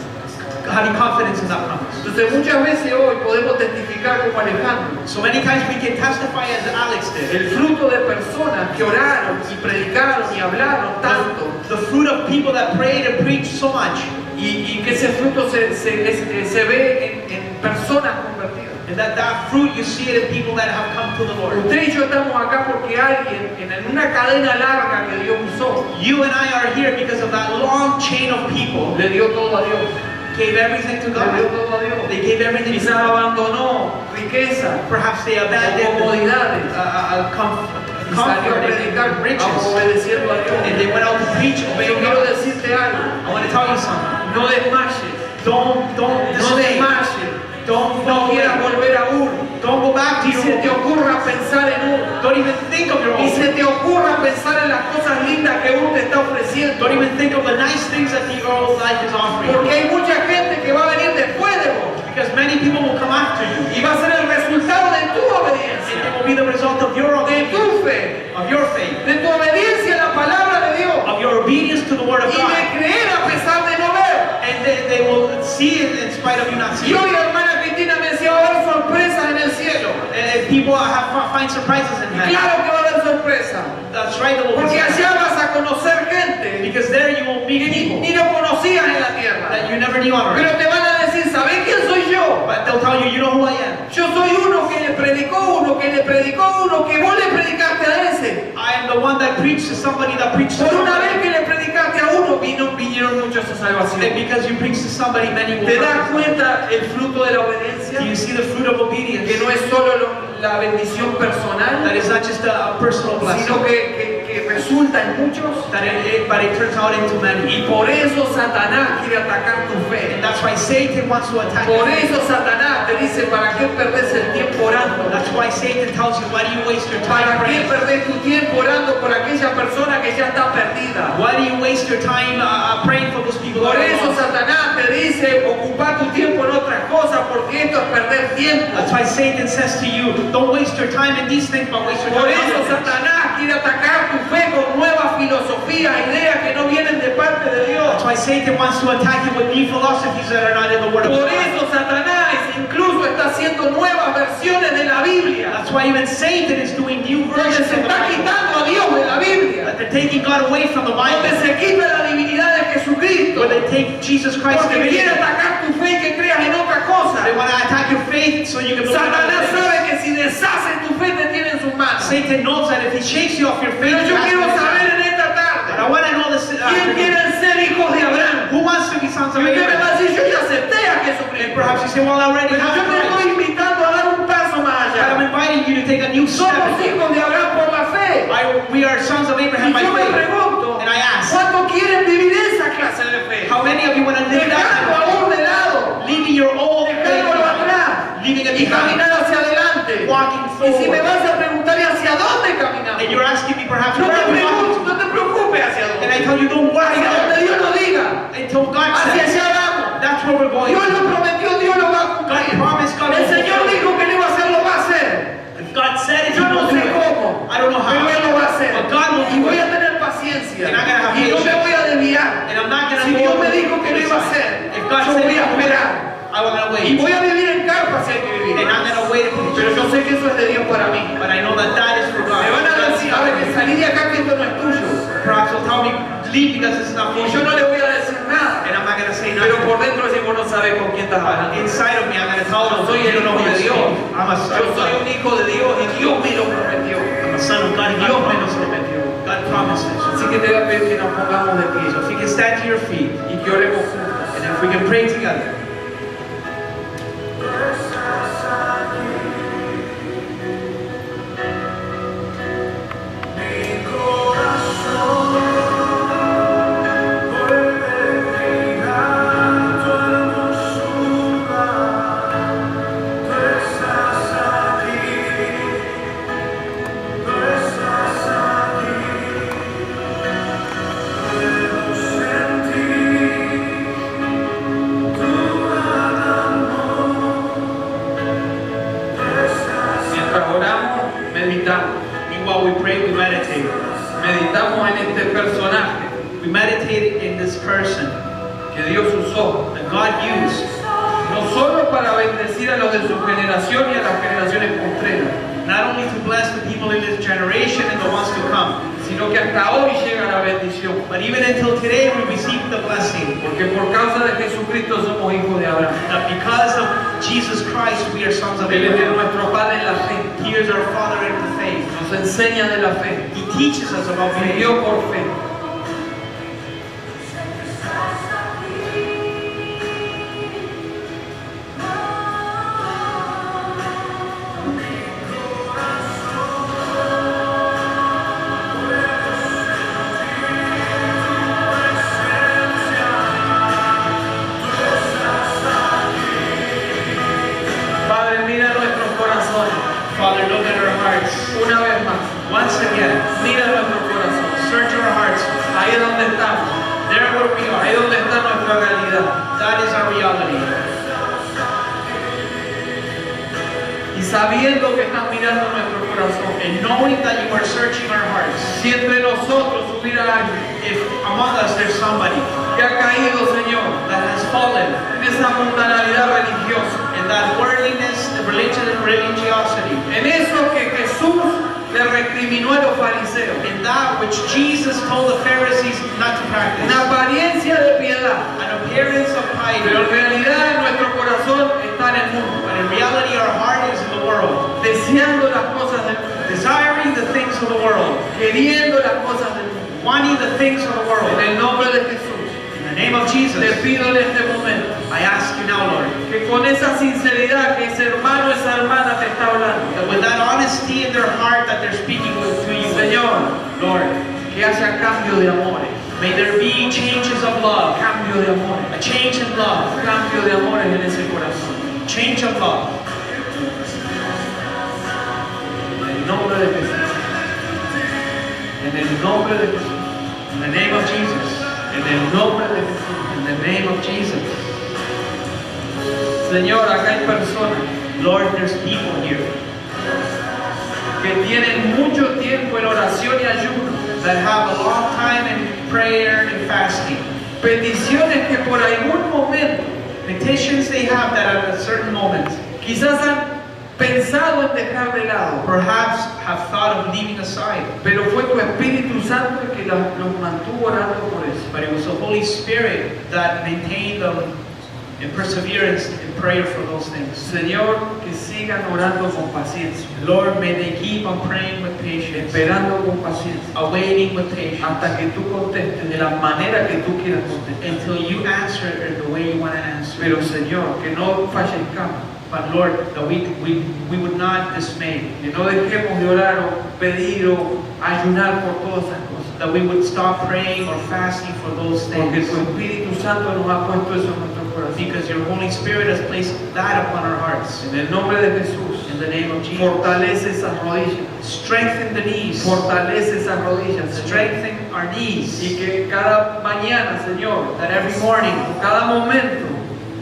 having confidence in that promise. Entonces muchas veces hoy podemos testificar como Alejandro So many times we can testify as Alex did. el fruto de personas que oraron y predicaron y hablaron tanto The fruit of people that prayed and preached so much. y que ese fruto se ve en personas convertidas. And that fruit, you see it in people that have come to the Lord. Usted y yo estamos acá porque alguien en una cadena larga que Dios usó You and I are here because of that long chain of people. le dio todo a Dios. Gave everything to Le dio God. todo a Dios. They gave everything to Quizás God. abandonó riqueza Perhaps they o abandoned comodidades comfort y salió a predicar and riches. obedeciendo a And Dios. they went out to preach, Pero obeying quiero God. decirte algo, I want to tell you something. no desmayes, Don't no dismay. desmayes, Don't no fall quieras away. volver a Ur, Don't go back to ni se te your ocurra pensar en Ur, Don't even think of your ni own. se te ocurra pensar en las cosas lindas que Ur te está ofreciendo, Don't even think of the nice things that the old life is offering. porque hay mucha gente que va a venir después de vos Because many people will come after you. y va a ser el resultado de tu And obediencia, it will be the result of your de obedience, tu fe, of your faith, de tu obediencia a la palabra de Dios of your obedience to the word of y God. de creer a pesar de no ver. And they will see it in spite of you not Y seeing hoy it. hermana Cristina me decía, va a haber sorpresas en el cielo. And people find surprises in heaven. Claro que va a haber sorpresa, That's right, there will be porque surprises. allá vas a conocer gente Because there you will que meet ni people lo conocías en la tierra, that you never knew of. pero te van a decir, ¿sabes quién soy yo? But they'll tell you, you know who I am. Yo soy uno que le predicó uno, que le predicó uno, que vos le predicaste a ese. I am the one that preached to somebody that preached to Por una vez somebody. que le predicaste a uno, vinieron muchos a And salvación. because you preach to somebody, many will ¿Te das come. cuenta el fruto de la obediencia? Do you see the fruit of obedience? Que no es solo la bendición personal, That is not just a personal blessing, sino que resulta en muchos. but it turns out into many. Y por eso Satanás quiere atacar tu fe. And that's why Satan wants to attack Por you. eso Satanás te dice, ¿para qué perdés el tiempo orando? That's why Satan tells you, why do you waste your time ¿Para qué praying? perdés tu tiempo orando por aquella persona que ya está perdida? Why do you waste your time praying for those people? Por that are eso lost? Satanás te dice, ocupa tu tiempo en otras cosas, porque esto es perder tiempo. That's why Satan says to you, don't waste your time in these things, but waste your Por time in eso other things. Satanás quiere atacar tu fe con nuevas filosofías, ideas que no vienen de parte de Dios. That's why Satan wants to attack you with new philosophies that are not in the Word of Por God. eso Satanás incluso está haciendo nuevas versiones de la Biblia, That's why even Satan is doing new donde versions se of the está Bible. quitando a Dios de la Biblia, That they're taking God away from the donde Bible. se quita la divinidad de Jesucristo, Where they take Jesus Christ porque divinity. quiere atacar tu fe y que creas en otra They cosa. want to attack your faith so you can believe in Satanás other things. sabe que si deshace tu fe te tiene en sus manos. Satan knows that if he shakes you off your faith, Pero you yo have quiero to saber decide. en esta But I tarde, want to know this. ¿quién quieren ser hijos de Abraham? Who wants to be sons Y of usted me Abraham? va a decir, yo ya acepté a And Jesucristo. perhaps you say, well, I already Pero have yo te Christ. estoy invitando a dar un paso más But I'm allá. inviting you to take a new step. Somos hijos de Abraham por la fe. We are sons of Y Abraham by yo me faith. pregunto, And I ask, ¿cuántos quieren vivir esa clase de fe? how many of you want to live Dejando that a uno de lado, leaving your old faith dejándolo behind, atrás leaving it y behind, caminar hacia adelante. walking Y si me forward? vas a preguntar, ¿y hacia dónde caminamos? And you're asking me perhaps, No where te are we walking? preocupes, no te preocupes hacia And I dónde. tell you, don't worry Hacia donde there Dios nos diga, until God hacia says, allá vamos. that's where we're going. Dios lo prometió, Dios lo va a God cumplir. promised, God El will Señor fulfill. dijo que lo iba a hacer, lo va a hacer. If God said it, He Yo no will do sé it. cómo, I don't know pero Él how. lo va a hacer. But God will Y do voy a it. tener paciencia. And I'm gonna have Y no me patience. voy a desviar. And I'm not going to Si go Dios me over dijo que lo the iba a side. hacer, If God yo said voy it, a esperar. I will not Y wait. voy a vivir en carpa si hay que vivir. And I'm going to wait Pero patiently. yo sé que eso es de Dios para mí. But I know that that is for God. Me van a decir, a ver, que salí de acá que esto no es tuyo. Perhaps they'll tell me, leave because this is not for Y yo you. no le voy a decir nada. say Pero nothing. por dentro decimos no sabes con quién estás hablando. Inside of me, I'm going to tell them, Soy you el don't know hijo who de you're Dios. speaking. I'm a son Yo of soy God. un hijo de Dios y Dios me lo prometió. I'm a son of God, and Dios God me lo prometió. promises. Así que te voy a pedir que nos pongamos de pie So if you can stand to your feet, y que oremos juntos. and if we can pray together. Mientras oramos, meditamos. Meanwhile, we pray, we meditate. Meditamos en este personaje We meditate in this person que Dios usó, that God used, no solo para bendecir a los de su generación y a las generaciones postreras, not only to bless the people in this generation and the ones to come, sino que hasta hoy llega la bendición. but even until today we receive the blessing. Porque por causa de Jesucristo somos hijos de Abraham. That because of Jesus Christ we are sons of Él es Abraham. nuestro Padre en la fe. He is our Father in the faith. Nos enseña de la fe. He teaches us about faith. Vivió por fe. Padre, mira nuestros corazones. Father, look at our hearts. Una vez más. Once again, Mira nuestros corazones. search our hearts. Ahí es donde estamos. There where we Ahí es are. donde está nuestra realidad. That is our reality. Y sabiendo que estás mirando nuestro corazón. And knowing that you are searching our hearts. Si entre nosotros hubiera alguien If among us there's somebody que ha caído, Señor, that has fallen en esa mundanalidad religiosa, in that worldliness, the religiosity, en eso que Jesús le recriminó a los fariseos, in that which Jesus told the Pharisees not to practice, una apariencia de piedad, an appearance of pero en piety, realidad nuestro corazón está en el mundo, but in reality our heart is in the world, deseando las cosas del mundo, desiring the things of the world, queriendo las cosas del mundo. wanting the things of the world. En el nombre de Jesús, In the name of Jesus, te pido en este momento I ask you now, Lord, que con esa sinceridad que ese hermano, esa hermana te está hablando, that with that honesty in their heart that they're speaking to you, Señor, Lord, que haya cambio de amores, may there be changes of love, cambio de amores, a change in love, cambio de amores en ese corazón. change of love. En el nombre de Jesús. En el nombre de Jesús. In the name of Jesus, En el nombre de Jesús. in the name of Jesus. Señor, acá hay personas Lord, there's people here que tienen mucho tiempo en oración y ayuno. that have a long time in prayer and fasting. Peticiones que por algún momento Petitions they have that at a certain moment quizás han pensado en dejar de lado. perhaps have thought of leaving aside. Pero fue tu Espíritu Santo el que los mantuvo orando por eso. But it was the Holy Spirit that maintained them in perseverance in prayer for those things. Señor, que sigan orando con paciencia, Lord, may they keep on praying with patience, esperando con paciencia, awaiting with patience, hasta que tú contestes de la manera que tú quieras contestar. until you answer it the way you want to answer. Pero Señor, que no fallezcamos, But Lord, that we would not dismay, que no dejemos de orar o pedir o ayunar por todas esas cosas. that we would stop praying or fasting for those Porque things. tu Espíritu Santo nos ha puesto eso en nuestro corazón. Because your Holy Spirit has placed that upon our hearts. En el nombre de Jesús, In the name of Jesus. fortalece esas rodillas. Strengthen the knees. Fortalece esas rodillas, Señor. Strengthen our knees. Y que cada mañana, Señor, That every morning, cada momento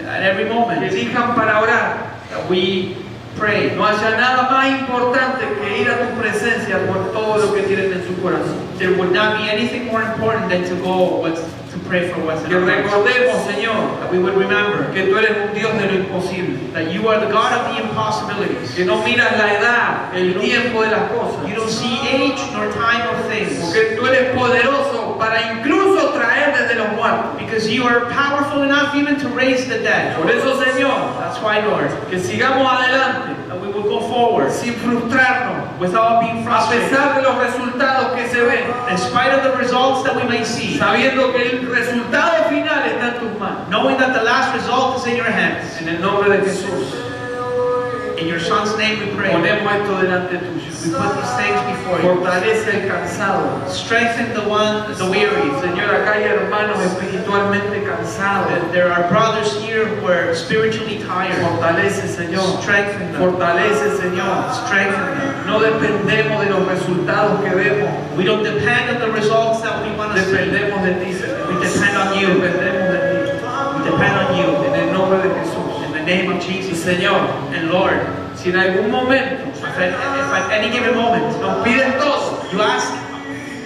at every que moment, elijan para orar, that we pray. no haya nada más importante que ir a tu presencia por todo lo que tienen en su corazón. There would not be anything more important than to go to pray for what's in Que our hearts. recordemos, Señor, That we would remember que tú eres un Dios de lo imposible. that you are the God of the impossibilities. Que no miras la edad, el tiempo de las cosas. You don't see age nor time of things. Porque tú eres poderoso para incluso traer desde los muertos. Because you are powerful enough even to raise the dead. Por eso, Señor, That's why, Lord, que sigamos adelante that we will go forward sin frustrarnos, without being a frustrated. pesar de los resultados que se ven, In spite of the results that we may see, sabiendo que el resultado final está en tus manos. knowing that the last result is in your hands. En el nombre de Jesús, In your Son's name we pray. ponemos esto delante We tuyo. put these things before you. Fortalece al cansado. Strengthen the weary. Señor, acá hay hermanos espiritualmente cansados. There are brothers here who are spiritually tired. Fortalece, Señor. Strengthen them. Fortalece, Señor. Strengthen them. No dependemos de los resultados que vemos. We don't depend on the results that we want to see. Dependemos de ti, Señor. We depend on you. Dependemos de ti. We depend on you. En el nombre de Jesús. In the name of Y Jesus. Señor, And Lord, si en algún momento if at any given moment nos pides todo, you ask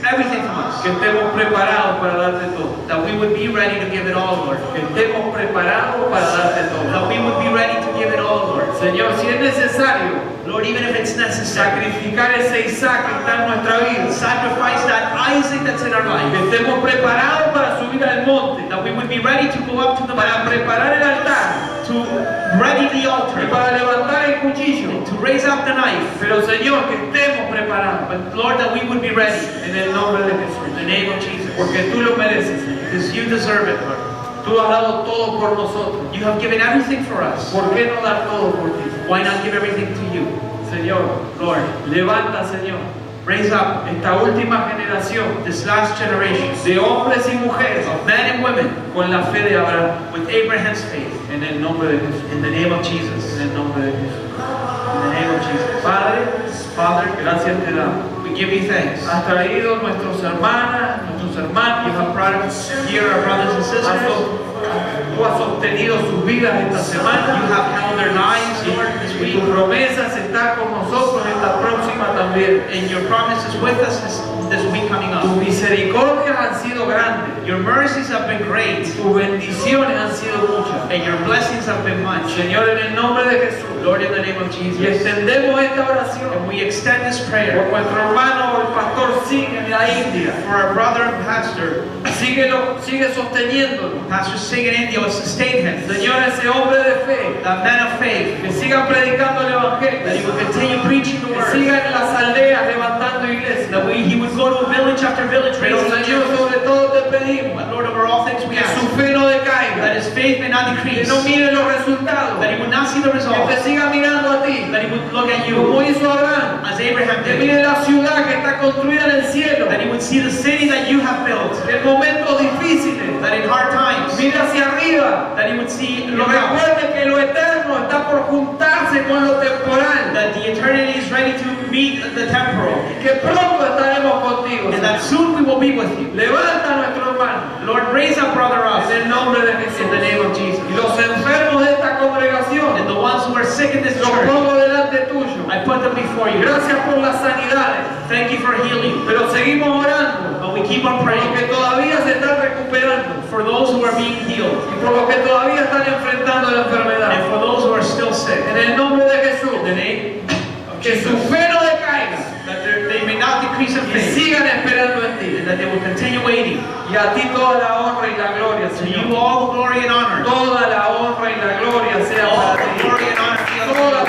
everything from us, que estemos preparados para darte todo. that we would be ready to give it all, Lord. Que estemos preparados para darte todo. That we would be ready to give it all, Lord. Señor, si es necesario Lord, even if it's necessary, sacrificar ese Isaac que está en nuestra vida, sacrifice that Isaac that's in our que life. estemos preparados para subir al monte, That we would be ready to go up to the para mountain, preparar el altar to ready the y altar, para levantar el cuchillo. to raise up the knife. Pero Señor, que estemos preparados But Lord, that we would be ready en el nombre de Jesús, in the name of Jesus. porque tú lo mereces, Señor. Because you deserve it, Lord. Tú has dado todo por nosotros. You have given everything for us. ¿Por qué no dar todo por ti? Why not give everything to you? Señor, Lord, levanta, Señor, raise up esta última generación this last generation de hombres y mujeres of men and women con la fe de Abraham, with Abraham's faith. en el nombre de Jesús, In the name of Jesus. en el nombre de Jesús. In the name of Jesus. Padre, Father, gracias te damos. we give you thanks. Has traído nuestros hermanas, nuestros You hermanos, have brought here our brothers and sisters. tú has sostenido sus vidas esta semana. You have held their lives, Lord, this Y week. tu promesa está con nosotros esta próxima también. And your promise is with us this week coming Tus up. misericordias han sido grandes. Your mercies have been great. Tus bendiciones han sido muchas. And your blessings have been much. Señor, en el nombre de Jesús. Lord, in the name of Y Jesus. extendemos esta oración And we extend this por prayer nuestro hermano, el pastor Sig en la India. for our brother and pastor, Sigue sosteniéndolo. Pastor Sig in India, will sustain him. Señor, ese hombre de fe, That man of faith, que siga predicando el that he Evangelio, will continue preaching the que word. siga en las aldeas levantando iglesias. That he would go to village after village, Pero raising Señor, churches. sobre todo te pedimos But Lord, over all things we que ask su fe no that decaiga, his faith may not que decrease, no mire los resultados, that he would not see the que te results, siga mirando a ti, that he would look at como you hizo Abraham, as Abraham que did, mire la ciudad que está construida en el cielo, that he would see the city that you have built, en momentos difíciles, that in hard times, mire hacia arriba, that he would see, y look up, recuerde que lo eterno está por juntarse con lo temporal, that the eternity is ready to meet the temporal, que pronto estaremos contigo. and that soon we will be with you. Levanta a nuestro hermano Lord, raise up brother us en el nombre de Jesús. in the name of Jesus. Y los enfermos de esta And congregación the ones who are sick in this los church, pongo delante tuyo. I put them before you. Gracias por las sanidades, Thank you for healing. pero seguimos orando But we keep on por los praying que todavía se están recuperando for those who are being healed y por los que todavía están enfrentando la enfermedad. and for those who are still sick. En el nombre de Jesús, In the name of que su Jesus, fe no decaiga that they may not decrease in y faith, sigan esperando en ti. and that they will continue waiting. Y a ti toda la honra y la gloria, To you Señor. all the glory and honor. Toda la honra y la gloria sea All para the ti. glory and honor be unto Toda you. la